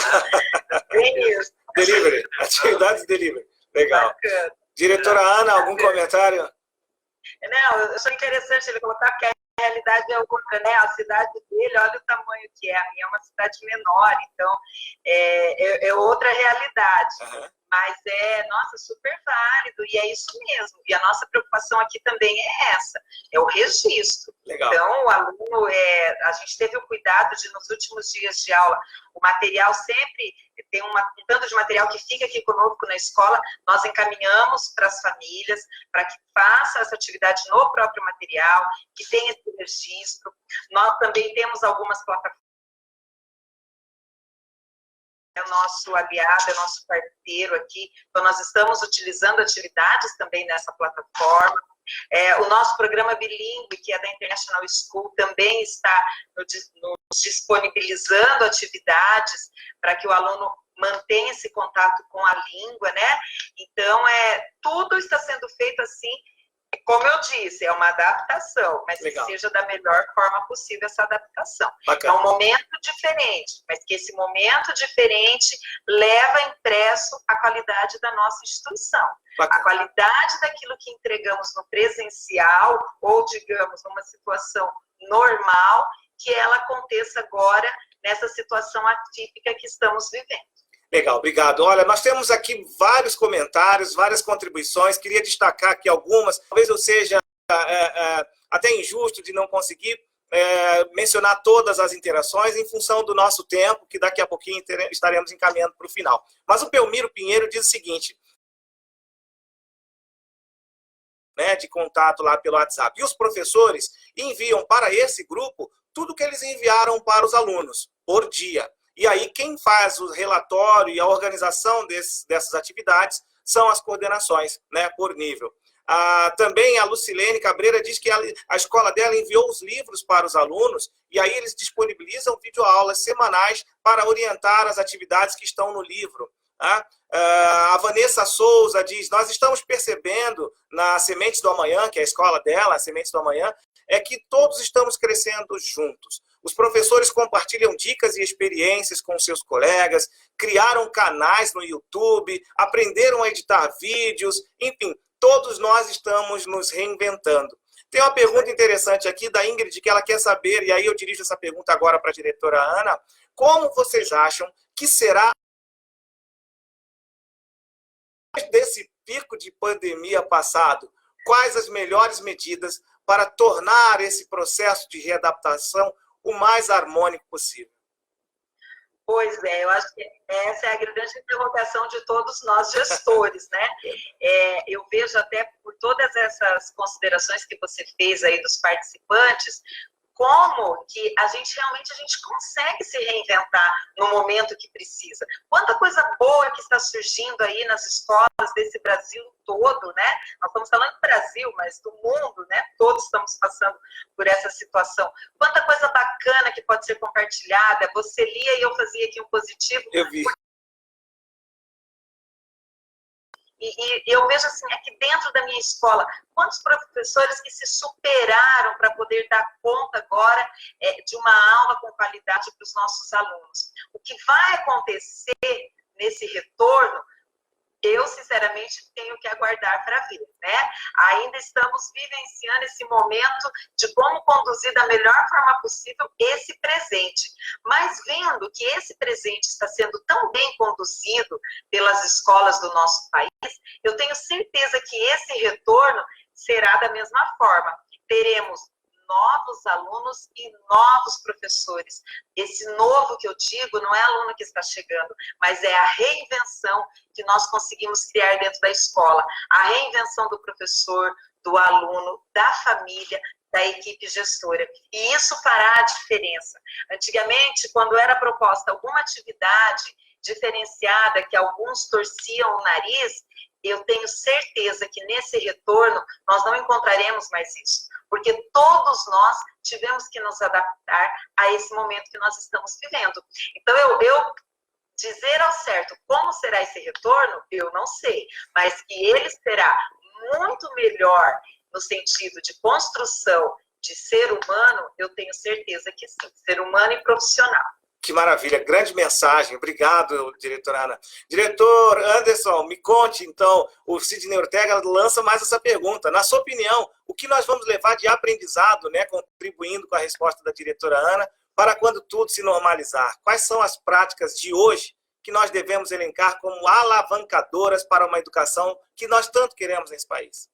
C: Né?
B: Isso.
A: Delivery, atividades delivery. Legal. Bacana. Diretora Ana, algum comentário?
B: Não, eu achei interessante ele colocar que a realidade é outra, né? A cidade dele, olha o tamanho que é. A minha é uma cidade menor, então é outra realidade. Uhum. Mas nossa, super válido, e é isso mesmo. E a nossa preocupação aqui também é essa, é o registro.
A: Legal.
B: Então, o aluno, a gente teve o cuidado de, nos últimos dias de aula, o material sempre tem um tanto de material que fica aqui conosco na escola, nós encaminhamos para as famílias, para que faça essa atividade no próprio material, que tenha esse registro. Nós também temos algumas plataformas, é o nosso aliado, é o nosso parceiro aqui, então nós estamos utilizando atividades também nessa plataforma. O nosso programa bilíngue, que é da International School, também está nos disponibilizando atividades para que o aluno mantenha esse contato com a língua, né? Então, tudo está sendo feito assim, como eu disse, é uma adaptação, mas Legal. Que seja da melhor forma possível essa adaptação.
A: Bacana.
B: É um momento diferente, mas que esse momento diferente leva impresso a qualidade da nossa instituição. Bacana. A qualidade daquilo que entregamos no presencial, ou, digamos, numa situação normal, que ela aconteça agora nessa situação atípica que estamos vivendo.
A: Legal, obrigado. Olha, nós temos aqui vários comentários, várias contribuições, queria destacar aqui algumas, talvez eu seja até injusto de não conseguir mencionar todas as interações em função do nosso tempo, que daqui a pouquinho estaremos encaminhando para o final. Mas o Pelmiro Pinheiro diz o seguinte, né, de contato lá pelo WhatsApp, e os professores enviam para esse grupo tudo que eles enviaram para os alunos, por dia. E aí, quem faz o relatório e a organização dessas atividades são as coordenações, né, por nível. Também a Lucilene Cabreira diz que a escola dela enviou os livros para os alunos e aí eles disponibilizam videoaulas semanais para orientar as atividades que estão no livro. A Vanessa Souza diz, nós estamos percebendo na Sementes do Amanhã, que é a escola dela, a Sementes do Amanhã, é que todos estamos crescendo juntos. Os professores compartilham dicas e experiências com seus colegas, criaram canais no YouTube, aprenderam a editar vídeos, enfim, todos nós estamos nos reinventando. Tem uma pergunta interessante aqui da Ingrid, que ela quer saber, e aí eu dirijo essa pergunta agora para a diretora Ana, como vocês acham que será desse pico de pandemia passado? Quais as melhores medidas para tornar esse processo de readaptação o mais harmônico possível?
B: Pois é, eu acho que essa é a grande interrogação de todos nós gestores, né? Eu vejo até por todas essas considerações que você fez aí dos participantes, como que a gente consegue se reinventar no momento que precisa. Quanta coisa boa que está surgindo aí nas escolas desse Brasil todo, né? Nós estamos falando do Brasil, mas do mundo, né? Todos estamos passando por essa situação. Quanta coisa bacana que pode ser compartilhada. Você lia e eu fazia aqui um positivo.
A: Eu vi.
B: E eu vejo assim, aqui dentro da minha escola, quantos professores que se superaram para poder dar conta agora de uma aula com qualidade para os nossos alunos. O que vai acontecer nesse retorno, eu, sinceramente, tenho que aguardar para ver, né? Ainda estamos vivenciando esse momento de como conduzir da melhor forma possível esse presente. Mas vendo que esse presente está sendo tão bem conduzido pelas escolas do nosso país, eu tenho certeza que esse retorno será da mesma forma. Teremos novos alunos e novos professores. Esse novo que eu digo não é aluno que está chegando, mas é a reinvenção que nós conseguimos criar dentro da escola. A reinvenção do professor, do aluno, da família, da equipe gestora. E isso fará a diferença. Antigamente, quando era proposta alguma atividade diferenciada, que alguns torciam o nariz, eu tenho certeza que nesse retorno nós não encontraremos mais isso, porque todos nós tivemos que nos adaptar a esse momento que nós estamos vivendo. Então, eu dizer ao certo como será esse retorno, eu não sei, mas que ele será muito melhor no sentido de construção de ser humano, eu tenho certeza que sim, ser humano e profissional.
A: Que maravilha, grande mensagem. Obrigado, diretora Ana. Diretor Anderson, me conte, então, o Sidney Ortega lança mais essa pergunta. Na sua opinião, o que nós vamos levar de aprendizado, né, contribuindo com a resposta da diretora Ana, para quando tudo se normalizar? Quais são as práticas de hoje que nós devemos elencar como alavancadoras para uma educação que nós tanto queremos nesse país?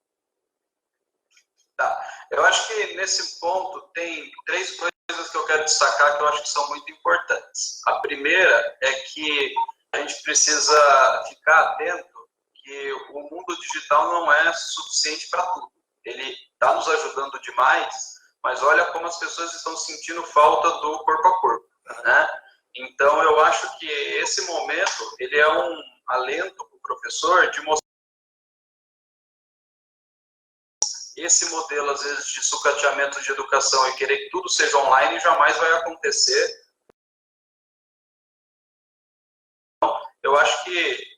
C: Tá. Eu acho que nesse ponto tem três coisas que eu quero destacar que eu acho que são muito importantes. A primeira é que a gente precisa ficar atento que o mundo digital não é suficiente para tudo. Ele está nos ajudando demais, mas olha como as pessoas estão sentindo falta do corpo a corpo, né? Então eu acho que esse momento ele é um alento para o professor de mostrar esse modelo, às vezes, de sucateamento de educação e querer que tudo seja online jamais vai acontecer. Eu acho que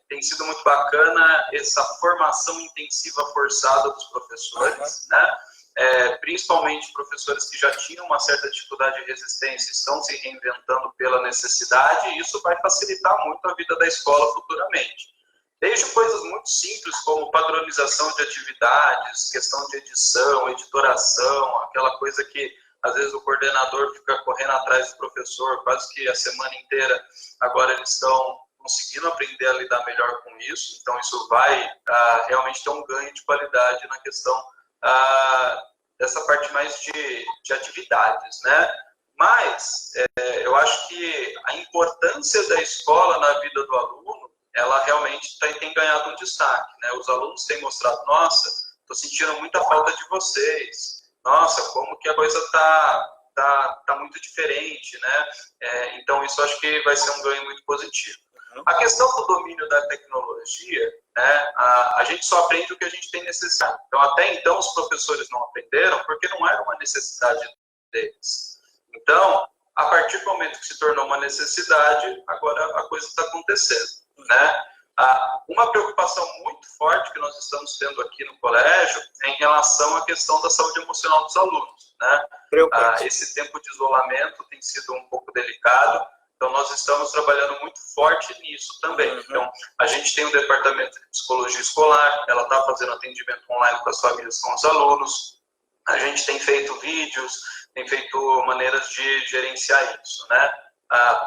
C: tem sido muito bacana essa formação intensiva forçada dos professores, né? Principalmente professores que já tinham uma certa dificuldade de resistência, estão se reinventando pela necessidade, e isso vai facilitar muito a vida da escola futuramente. Desde coisas muito simples, como padronização de atividades, questão de edição, editoração, aquela coisa que, às vezes, o coordenador fica correndo atrás do professor quase que a semana inteira. Agora eles estão conseguindo aprender a lidar melhor com isso, então isso vai realmente ter um ganho de qualidade na questão dessa parte mais de atividades, né? Mas eu acho que a importância da escola na vida do aluno, ela realmente tem ganhado um destaque, né? Os alunos têm mostrado, nossa, estou sentindo muita falta de vocês, nossa, como que a coisa tá muito diferente, né? Então isso acho que vai ser um ganho muito positivo. A questão do domínio da tecnologia, né? A gente só aprende o que a gente tem necessidade. Então até então os professores não aprenderam porque não era uma necessidade deles. Então, a partir do momento que se tornou uma necessidade, agora a coisa está acontecendo, né? Uma preocupação muito forte que nós estamos tendo aqui no colégio é em relação à questão da saúde emocional dos alunos, né? Esse tempo de isolamento tem sido um pouco delicado, então nós estamos trabalhando muito forte nisso também. Então, a gente tem um departamento de psicologia escolar, ela está fazendo atendimento online para as famílias com os alunos, a gente tem feito vídeos, tem feito maneiras de gerenciar isso, né?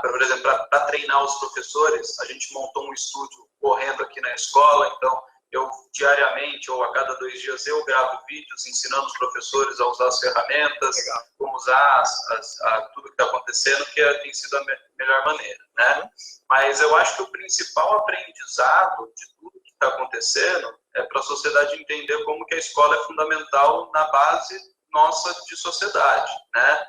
C: Por exemplo, para treinar os professores, a gente montou um estúdio correndo aqui na escola, então eu diariamente ou a cada 2 dias eu gravo vídeos ensinando os professores a usar as ferramentas, como usar tudo que está acontecendo, que tem sido a melhor maneira, né? Mas eu acho que o principal aprendizado de tudo que está acontecendo é para a sociedade entender como que a escola é fundamental na base nossa de sociedade, né?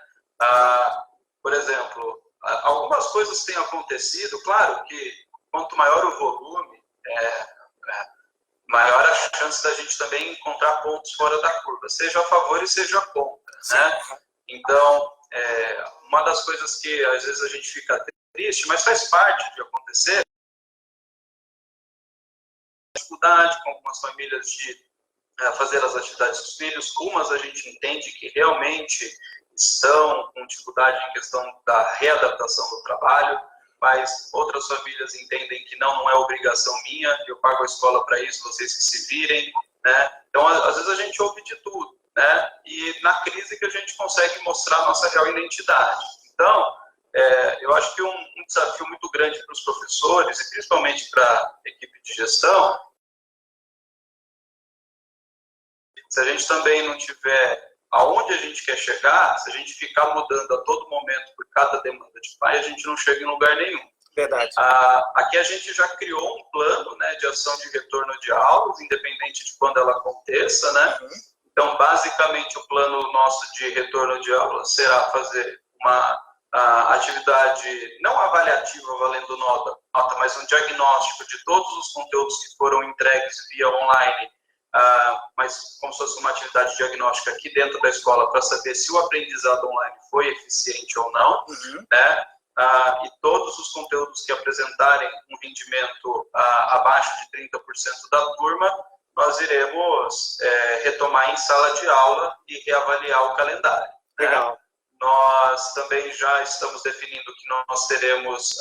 C: Por exemplo, algumas coisas têm acontecido, claro que quanto maior o volume, maior a chance da gente também encontrar pontos fora da curva, seja a favor e seja contra, né? Então, uma das coisas que às vezes a gente fica triste, mas faz parte de acontecer, dificuldade com algumas famílias de fazer as atividades dos filhos, umas a gente entende que realmente estão com dificuldade em questão da readaptação do trabalho, mas outras famílias entendem que não é obrigação minha, eu pago a escola para isso, vocês que se virem, né? Então, às vezes a gente ouve de tudo, né? E na crise que a gente consegue mostrar a nossa real identidade. Então, eu acho que um desafio muito grande para os professores, e principalmente para a equipe de gestão, se a gente também não tiver aonde a gente quer chegar, se a gente ficar mudando a todo momento por cada demanda de pai, a gente não chega em lugar nenhum.
A: Verdade.
C: Aqui a gente já criou um plano, né, de ação de retorno de aulas, independente de quando ela aconteça, né? Então, basicamente, o plano nosso de retorno de aulas será fazer uma atividade não avaliativa, valendo nota, mas um diagnóstico de todos os conteúdos que foram entregues via online, mas como se fosse uma atividade diagnóstica aqui dentro da escola para saber se o aprendizado online foi eficiente ou não, né? E todos os conteúdos que apresentarem um rendimento abaixo de 30% da turma, nós iremos retomar em sala de aula e reavaliar o calendário.
A: Legal.
C: Né? Nós também já estamos definindo que nós teremos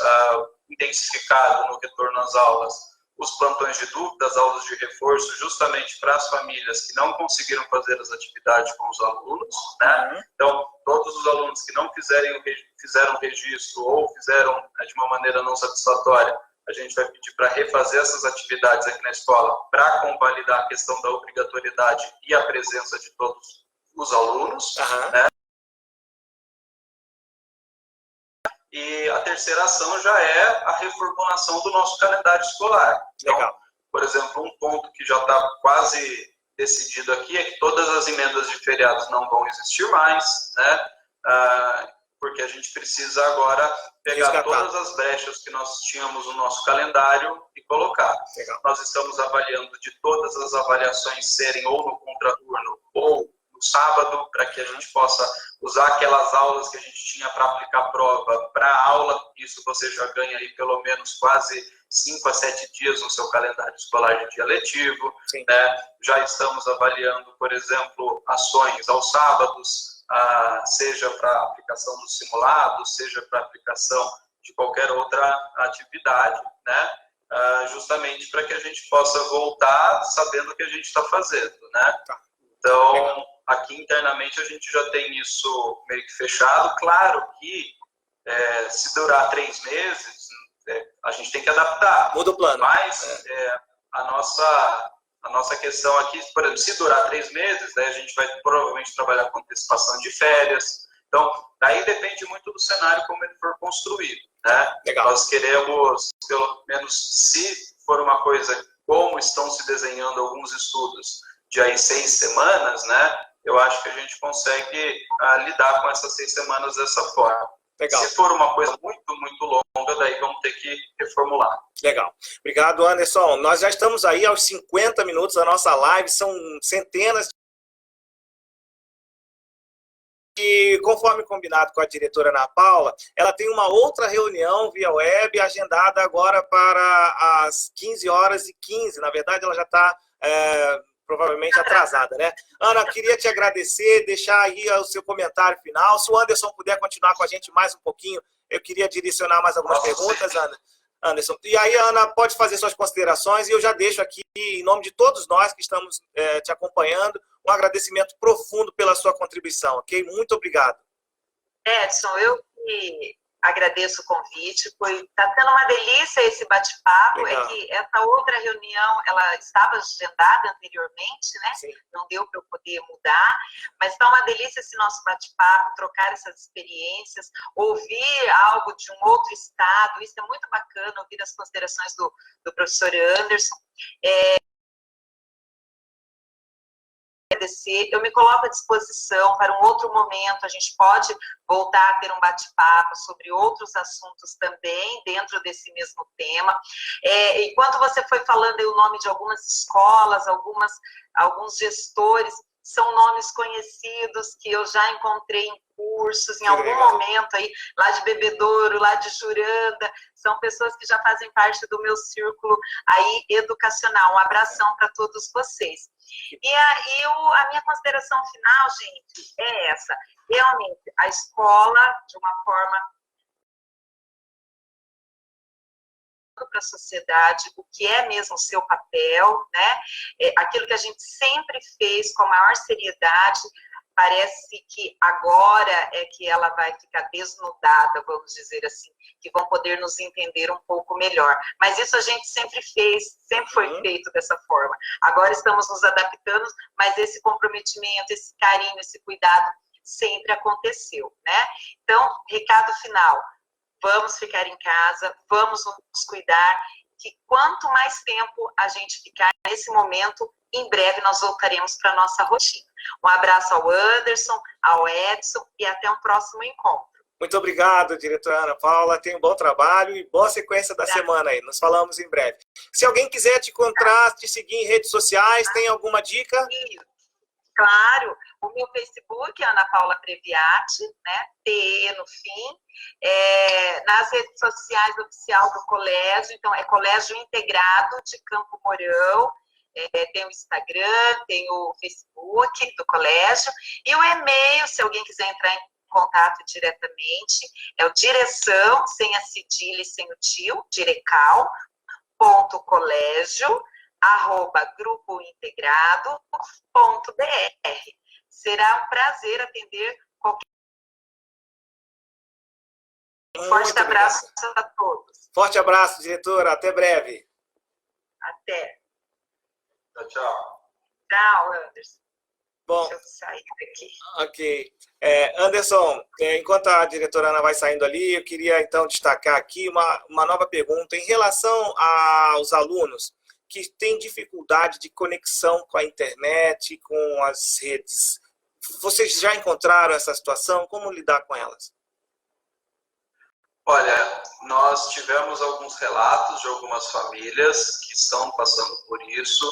C: intensificado no retorno às aulas os plantões de dúvidas, aulas de reforço, justamente para as famílias que não conseguiram fazer as atividades com os alunos, né? Então, todos os alunos que não fizeram registro ou fizeram de uma maneira não satisfatória, a gente vai pedir para refazer essas atividades aqui na escola para convalidar a questão da obrigatoriedade e a presença de todos os alunos, né? E a terceira ação já é a reformulação do nosso calendário escolar. Então, por exemplo, um ponto que já está quase decidido aqui é que todas as emendas de feriados não vão existir mais, né? Porque a gente precisa agora pegar todas as brechas que nós tínhamos no nosso calendário e colocar. Nós estamos avaliando de todas as avaliações serem ou no contraturno ou no sábado, para que a gente possa usar aquelas aulas que a gente tinha para aplicar prova para a aula. Isso você já ganha aí pelo menos quase 5 a 7 dias no seu calendário escolar de dia letivo. Né? Já estamos avaliando, por exemplo, ações aos sábados, seja para aplicação dos simulados, seja para aplicação de qualquer outra atividade, né? Justamente para que a gente possa voltar sabendo o que a gente está fazendo, né? Então, aqui internamente a gente já tem isso meio que fechado. Claro que se durar 3 meses, a gente tem que adaptar.
A: Muda o plano.
C: Mas a nossa questão aqui, por exemplo, se durar 3 meses, né, a gente vai provavelmente trabalhar com antecipação de férias. Então, daí depende muito do cenário como ele for construído, né? Nós queremos, pelo menos, se for uma coisa como estão se desenhando alguns estudos, de aí 6 semanas, né? Eu acho que a gente consegue lidar com essas 6 semanas dessa forma. Se for uma coisa muito, muito longa, daí vamos ter que reformular.
A: Legal. Obrigado, Anderson. Nós já estamos aí aos 50 minutos da nossa live, são centenas E, conforme combinado com a diretora Ana Paula, ela tem uma outra reunião via web agendada agora para as 15h15. Na verdade, ela já está provavelmente atrasada, né? Ana, queria te agradecer, deixar aí o seu comentário final. Se o Anderson puder continuar com a gente mais um pouquinho, eu queria direcionar mais algumas perguntas, Ana. Anderson. E aí, Ana, pode fazer suas considerações e eu já deixo aqui, em nome de todos nós que estamos te acompanhando, um agradecimento profundo pela sua contribuição, ok? Muito obrigado.
B: Edson, eu que agradeço o convite, está sendo uma delícia esse bate-papo.
A: Legal.
B: É que essa outra reunião, ela estava agendada anteriormente, né?
A: Sim.
B: Não deu para eu poder mudar, mas está uma delícia esse nosso bate-papo, trocar essas experiências, ouvir algo de um outro estado, isso é muito bacana, ouvir as considerações do professor Anderson. Eu me coloco à disposição para um outro momento, a gente pode voltar a ter um bate-papo sobre outros assuntos também, dentro desse mesmo tema. Enquanto você foi falando aí o nome de algumas escolas, alguns gestores, são nomes conhecidos que eu já encontrei em cursos, em algum momento aí, lá de Bebedouro, lá de Juranda, são pessoas que já fazem parte do meu círculo aí educacional. Um abração para todos vocês. E aí, a minha consideração final, gente, é essa. Realmente, a escola, de uma forma para a sociedade, o que é mesmo o seu papel, né? Aquilo que a gente sempre fez com a maior seriedade, parece que agora é que ela vai ficar desnudada, vamos dizer assim, que vão poder nos entender um pouco melhor. Mas isso a gente sempre fez, sempre foi feito dessa forma. Agora estamos nos adaptando, mas esse comprometimento, esse carinho, esse cuidado sempre aconteceu, né? Então, recado final, vamos ficar em casa, vamos nos cuidar, que quanto mais tempo a gente ficar nesse momento, em breve nós voltaremos para a nossa rotina. Um abraço ao Anderson, ao Edson e até um próximo encontro.
A: Muito obrigado, diretora Ana Paula. Tenha um bom trabalho e boa sequência da semana aí. Nos falamos em breve. Se alguém quiser te encontrar, te seguir em redes sociais, tem alguma dica?
B: Claro, o meu Facebook é Ana Paula Previati, né? TE no fim. Nas redes sociais oficial do colégio, então é Colégio Integrado de Campo Mourão. Tem o Instagram, tem o Facebook do colégio, e o e-mail, se alguém quiser entrar em contato diretamente, é o direção, sem a cedilha e sem o tio, direcal.colégio@grupointegrado.br. Será um prazer atender qualquer. Forte abraço a todos.
A: Forte abraço, diretora. Até breve.
B: Até.
C: Tchau.
B: Tchau, Anderson.
A: Bom,
B: deixa eu sair daqui.
A: Ok. Anderson, enquanto a diretora Ana vai saindo ali, eu queria então destacar aqui uma nova pergunta em relação aos alunos que têm dificuldade de conexão com a internet, com as redes. Vocês já encontraram essa situação? Como lidar com elas?
C: Olha, nós tivemos alguns relatos de algumas famílias que estão passando por isso.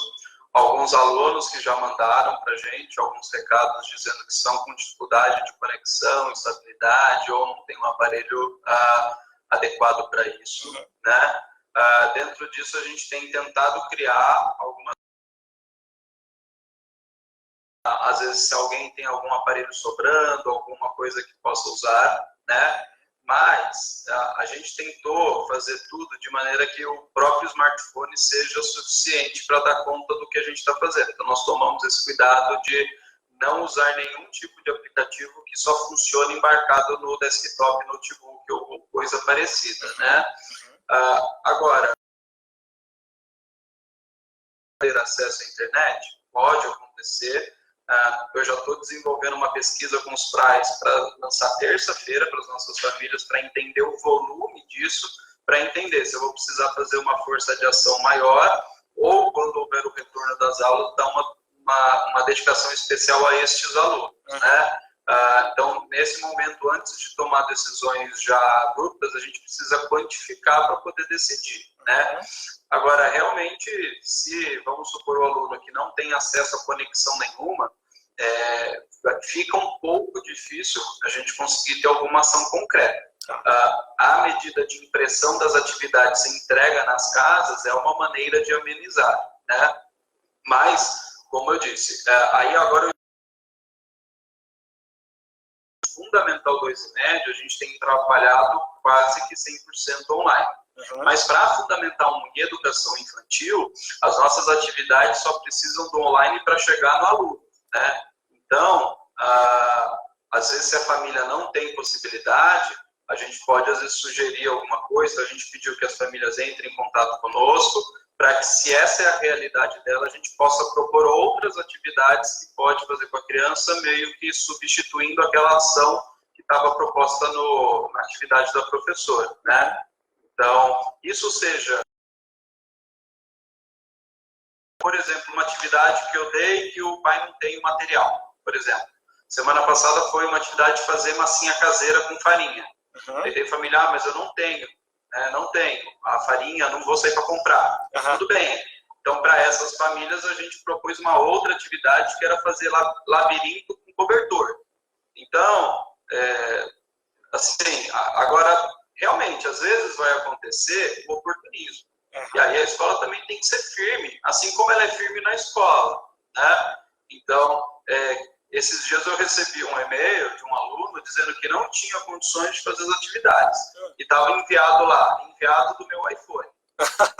C: Alguns alunos que já mandaram para a gente alguns recados dizendo que estão com dificuldade de conexão, estabilidade, ou não tem um aparelho adequado para isso, né? Dentro disso, a gente tem tentado criar algumas... Às vezes, se alguém tem algum aparelho sobrando, alguma coisa que possa usar, né? Mas a gente tentou fazer tudo de maneira que o próprio smartphone seja suficiente para dar conta do que a gente está fazendo. Então, nós tomamos esse cuidado de não usar nenhum tipo de aplicativo que só funcione embarcado no desktop, notebook ou coisa parecida, né? Agora, ter acesso à internet pode acontecer. Eu já estou desenvolvendo uma pesquisa com os pais para lançar terça-feira para as nossas famílias, para entender o volume disso, para entender se eu vou precisar fazer uma força de ação maior ou, quando houver o retorno das aulas, dar uma dedicação especial a estes alunos, né? Então, nesse momento, antes de tomar decisões já abruptas, a gente precisa quantificar para poder decidir, né? Agora, realmente, se, vamos supor, o aluno que não tem acesso a conexão nenhuma, fica um pouco difícil a gente conseguir ter alguma ação concreta. A medida de impressão das atividades e entrega nas casas é uma maneira de amenizar, né? Mas, como eu disse, aí agora Fundamental 2 e médio, a gente tem trabalhado quase que 100% online. Mas para Fundamental 1 e Educação Infantil, as nossas atividades só precisam do online para chegar no aluno, né? Então, às vezes, se a família não tem possibilidade, a gente pode, às vezes, sugerir alguma coisa. A gente pediu que as famílias entrem em contato conosco, para que, se essa é a realidade dela, a gente possa propor outras atividades que pode fazer com a criança, meio que substituindo aquela ação que estava proposta na atividade da professora, né? Então, isso seja, por exemplo, uma atividade que eu dei que o pai não tem o material, por exemplo. Semana passada foi uma atividade de fazer massinha caseira com farinha. Aí tem família, mas eu não tenho. Não tenho a farinha, não vou sair para comprar. Tudo bem. Então, para essas famílias, a gente propôs uma outra atividade que era fazer labirinto com cobertor. Então, assim, agora, realmente, às vezes vai acontecer o oportunismo. E aí a escola também tem que ser firme, assim como ela é firme na escola, né? Então, esses dias eu recebi um e-mail de um aluno dizendo que não tinha condições de fazer as atividades. E estava enviado do meu iPhone.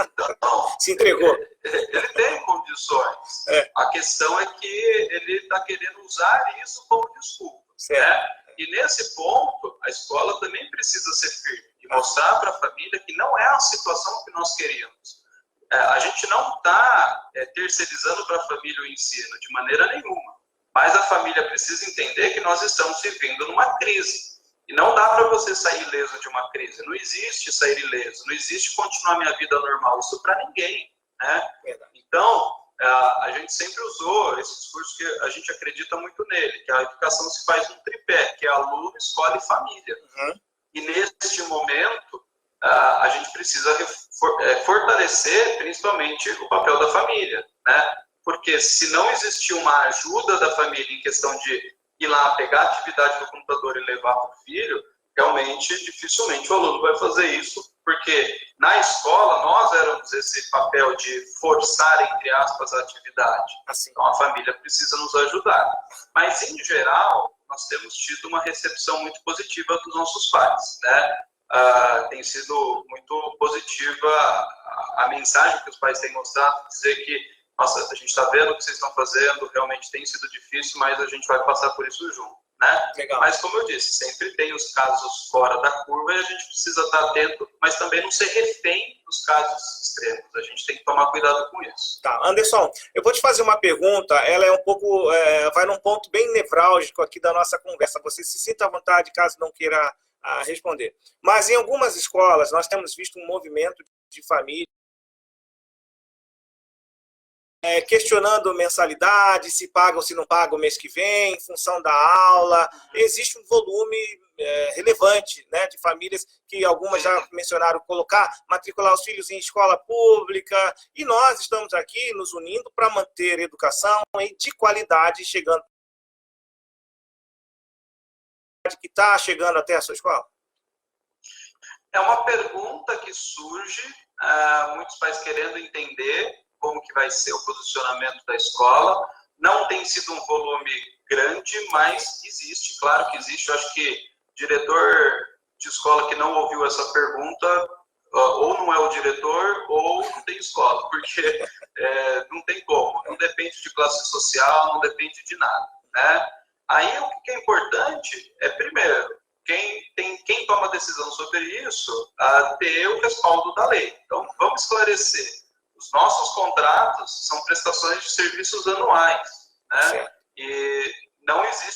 C: Então,
A: se entregou.
C: Ele tem condições. A questão é que ele está querendo usar isso como desculpa. Né? E nesse ponto, a escola também precisa ser firme e mostrar para a família que não é a situação que nós queríamos. A gente não está terceirizando para a família o ensino, de maneira nenhuma. Mas a família precisa entender que nós estamos vivendo numa crise. E não dá para você sair ileso de uma crise. Não existe sair ileso. Não existe continuar minha vida normal. Isso para ninguém. Né? Então, a gente sempre usou esse discurso que a gente acredita muito nele, que a educação se faz num tripé, que é aluno, escola e família. E neste momento, a gente precisa fortalecer principalmente o papel da família, né? Porque se não existir uma ajuda da família em questão de ir lá pegar a atividade do computador e levar para o filho, realmente, dificilmente o aluno vai fazer isso, porque na escola nós éramos esse papel de forçar, entre aspas, a atividade. Então a família precisa nos ajudar. Mas, em geral, nós temos tido uma recepção muito positiva dos nossos pais, né? Tem sido muito positiva a mensagem que os pais têm mostrado, dizer que nossa, a gente está vendo o que vocês estão fazendo, realmente tem sido difícil, mas a gente vai passar por isso junto, né?
A: Legal.
C: Mas, como eu disse, sempre tem os casos fora da curva e a gente precisa estar atento, mas também não ser refém dos casos extremos. A gente tem que tomar cuidado com isso.
A: Tá, Anderson, eu vou te fazer uma pergunta, ela é um pouco, vai num ponto bem nevrálgico aqui da nossa conversa. Você se sinta à vontade, caso não queira responder. Mas em algumas escolas nós temos visto um movimento de família questionando mensalidade, se paga ou se não paga o mês que vem, em função da aula. Existe um volume relevante, né, de famílias que algumas já mencionaram matricular os filhos em escola pública, e nós estamos aqui nos unindo para manter educação de qualidade chegando. Que está chegando até a sua escola?
C: É uma pergunta que surge, muitos pais querendo entender como que vai ser o posicionamento da escola. Não tem sido um volume grande, mas existe, claro que existe. Eu acho que diretor de escola que não ouviu essa pergunta, ou não é o diretor, ou não tem escola, porque não tem como. Não depende de classe social, não depende de nada, né? Aí o que é importante é, primeiro, quem toma decisão sobre isso, ter o respaldo da lei. Então, vamos esclarecer. Os nossos contratos são prestações de serviços anuais, né? E não está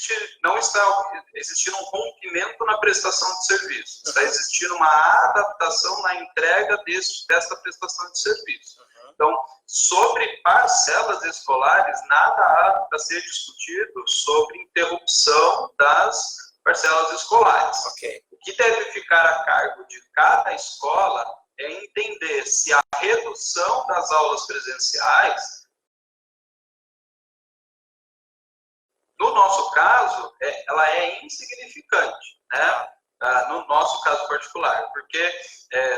C: existindo um rompimento na prestação de serviço. Está existindo uma adaptação na entrega desta prestação de serviço. Então, sobre parcelas escolares, nada há a ser discutido sobre interrupção das parcelas escolares. O que deve ficar a cargo de cada escola é entender se a redução das aulas presenciais no nosso caso, ela é insignificante, né? No nosso caso particular, porque,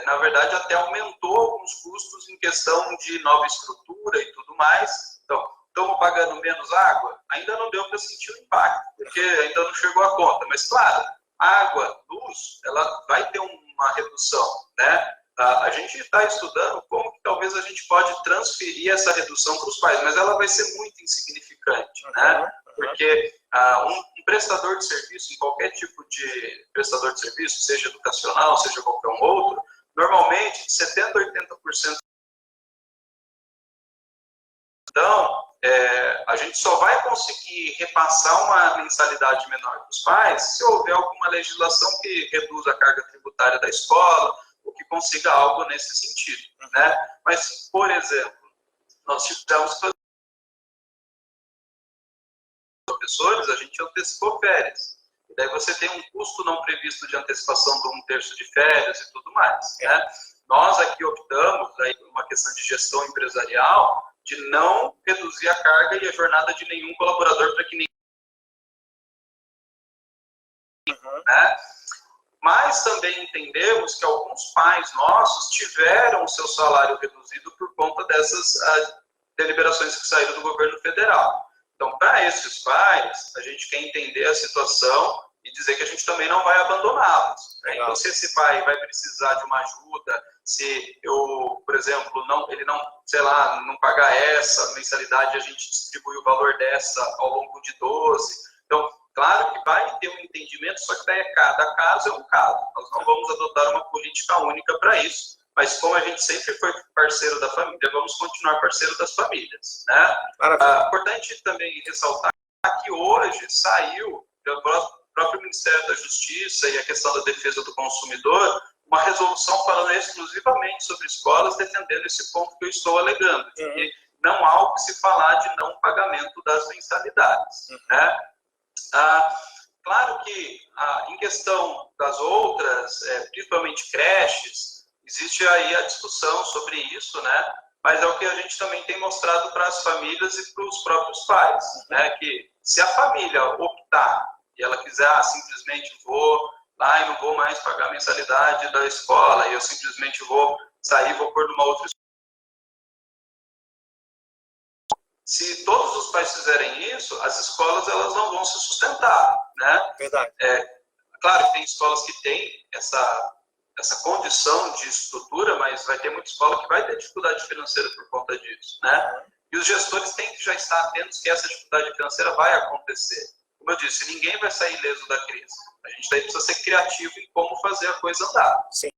C: na verdade, até aumentou alguns custos em questão de nova estrutura e tudo mais. Então, estamos pagando menos água? Ainda não deu para sentir o impacto, porque ainda não chegou a conta. Mas, claro, água, luz, ela vai ter uma redução, né? A gente está estudando como que talvez a gente pode transferir essa redução para os pais, mas ela vai ser muito insignificante, né? Porque um prestador de serviço, em qualquer tipo de prestador de serviço, seja educacional, seja qualquer um outro, normalmente de 70% a 80%. Então, a gente só vai conseguir repassar uma mensalidade menor para os pais se houver alguma legislação que reduza a carga tributária da escola, ou que consiga algo nesse sentido, né? Mas, por exemplo, nós tivemos professores, a gente antecipou férias. E daí você tem um custo não previsto de antecipação de 1/3 de férias e tudo mais, né? Nós aqui optamos, aí, por uma questão de gestão empresarial, de não reduzir a carga e a jornada de nenhum colaborador para que ninguém... né? Mas também entendemos que alguns pais nossos tiveram o seu salário reduzido por conta dessas deliberações que saíram do governo federal. Então, para esses pais, a gente quer entender a situação e dizer que a gente também não vai abandoná-los. Né? Então, se esse pai vai precisar de uma ajuda, se eu, por exemplo, ele não, sei lá, não pagar essa mensalidade, a gente distribui o valor dessa ao longo de 12. Então, claro que vai ter um entendimento, só que cada caso é um caso. Nós não vamos adotar uma política única para isso, mas como a gente sempre foi parceiro da família, vamos continuar parceiro das famílias, né? Importante também ressaltar que hoje saiu pelo próprio Ministério da Justiça e a questão da defesa do consumidor uma resolução falando exclusivamente sobre escolas, defendendo esse ponto que eu estou alegando, de que não há o que se falar de não pagamento das mensalidades, né? Claro que em questão das outras, principalmente creches, existe aí a discussão sobre isso, né? Mas é o que a gente também tem mostrado para as famílias e para os próprios pais, né? Que se a família optar e ela quiser, simplesmente vou lá e não vou mais pagar a mensalidade da escola, e eu simplesmente vou sair, vou pôr numa outra escola. Se todos os pais fizerem isso, as escolas elas não vão se sustentar, né?
A: Verdade.
C: Claro que tem escolas que têm essa condição de estrutura, mas vai ter muita escola que vai ter dificuldade financeira por conta disso, né? E os gestores têm que já estar atentos que essa dificuldade financeira vai acontecer. Como eu disse, ninguém vai sair ileso da crise. A gente daí precisa ser criativo em como fazer a coisa andar.
A: Sim.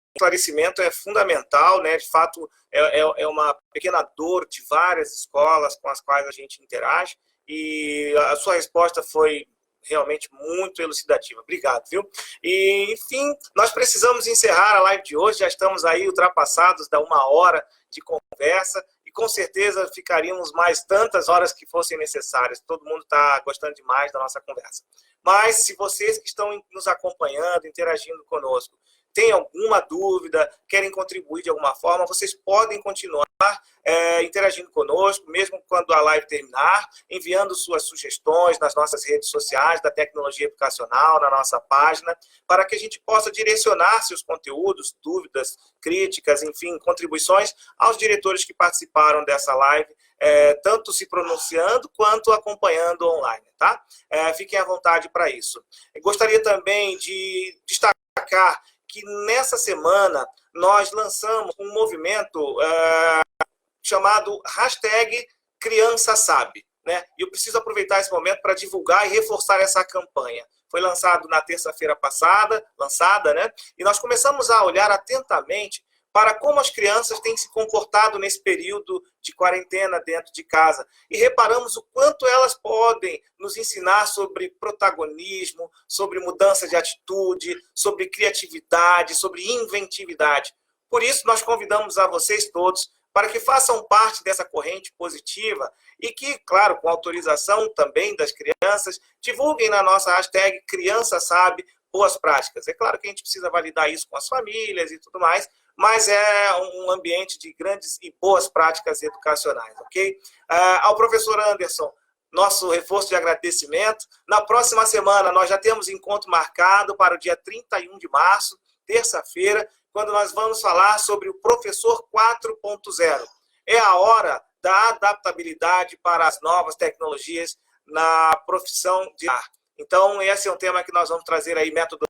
A: O esclarecimento é fundamental, né? De fato, é uma pequena dor de várias escolas com as quais a gente interage, e a sua resposta foi realmente muito elucidativa. Obrigado, viu? E, enfim, nós precisamos encerrar a live de hoje, já estamos aí ultrapassados da 1 hora de conversa, e com certeza ficaríamos mais tantas horas que fossem necessárias. Todo mundo está gostando demais da nossa conversa. Mas, se vocês que estão nos acompanhando, interagindo conosco, têm alguma dúvida, querem contribuir de alguma forma, vocês podem continuar interagindo conosco, mesmo quando a live terminar, enviando suas sugestões nas nossas redes sociais da Tecnologia Educacional, na nossa página, para que a gente possa direcionar seus conteúdos, dúvidas, críticas, enfim, contribuições aos diretores que participaram dessa live, tanto se pronunciando quanto acompanhando online, tá? Fiquem à vontade para isso. Eu gostaria também de destacar que nessa semana nós lançamos um movimento chamado #CriançaSabe, né? E eu preciso aproveitar esse momento para divulgar e reforçar essa campanha. Foi lançado na terça-feira passada, né? E nós começamos a olhar atentamente para como as crianças têm se comportado nesse período de quarentena dentro de casa. E reparamos o quanto elas podem nos ensinar sobre protagonismo, sobre mudança de atitude, sobre criatividade, sobre inventividade. Por isso, nós convidamos a vocês todos para que façam parte dessa corrente positiva e que, claro, com autorização também das crianças, divulguem na nossa #CriançaSabe boas práticas. É claro que a gente precisa validar isso com as famílias e tudo mais, mas é um ambiente de grandes e boas práticas educacionais, ok? Ao professor Anderson, nosso reforço de agradecimento. Na próxima semana, nós já temos encontro marcado para o dia 31 de março, terça-feira, quando nós vamos falar sobre o Professor 4.0. É a hora da adaptabilidade para as novas tecnologias na profissão de ar. Então, esse é um tema que nós vamos trazer aí, método.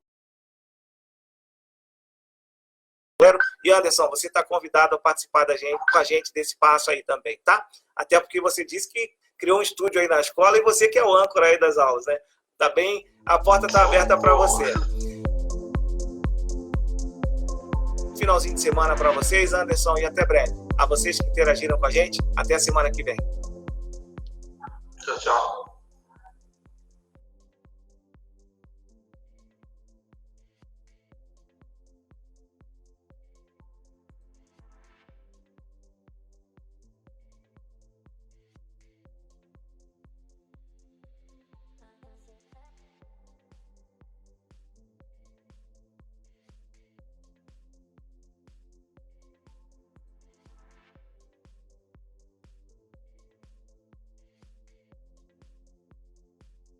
A: E Anderson, você está convidado a participar com a gente desse passo aí também, tá? Até porque você disse que criou um estúdio aí na escola e você que é o âncora aí das aulas, né? Tá bem? A porta está aberta para você. Finalzinho de semana para vocês, Anderson, e até breve. A vocês que interagiram com a gente, até a semana que vem.
C: Tchau, tchau.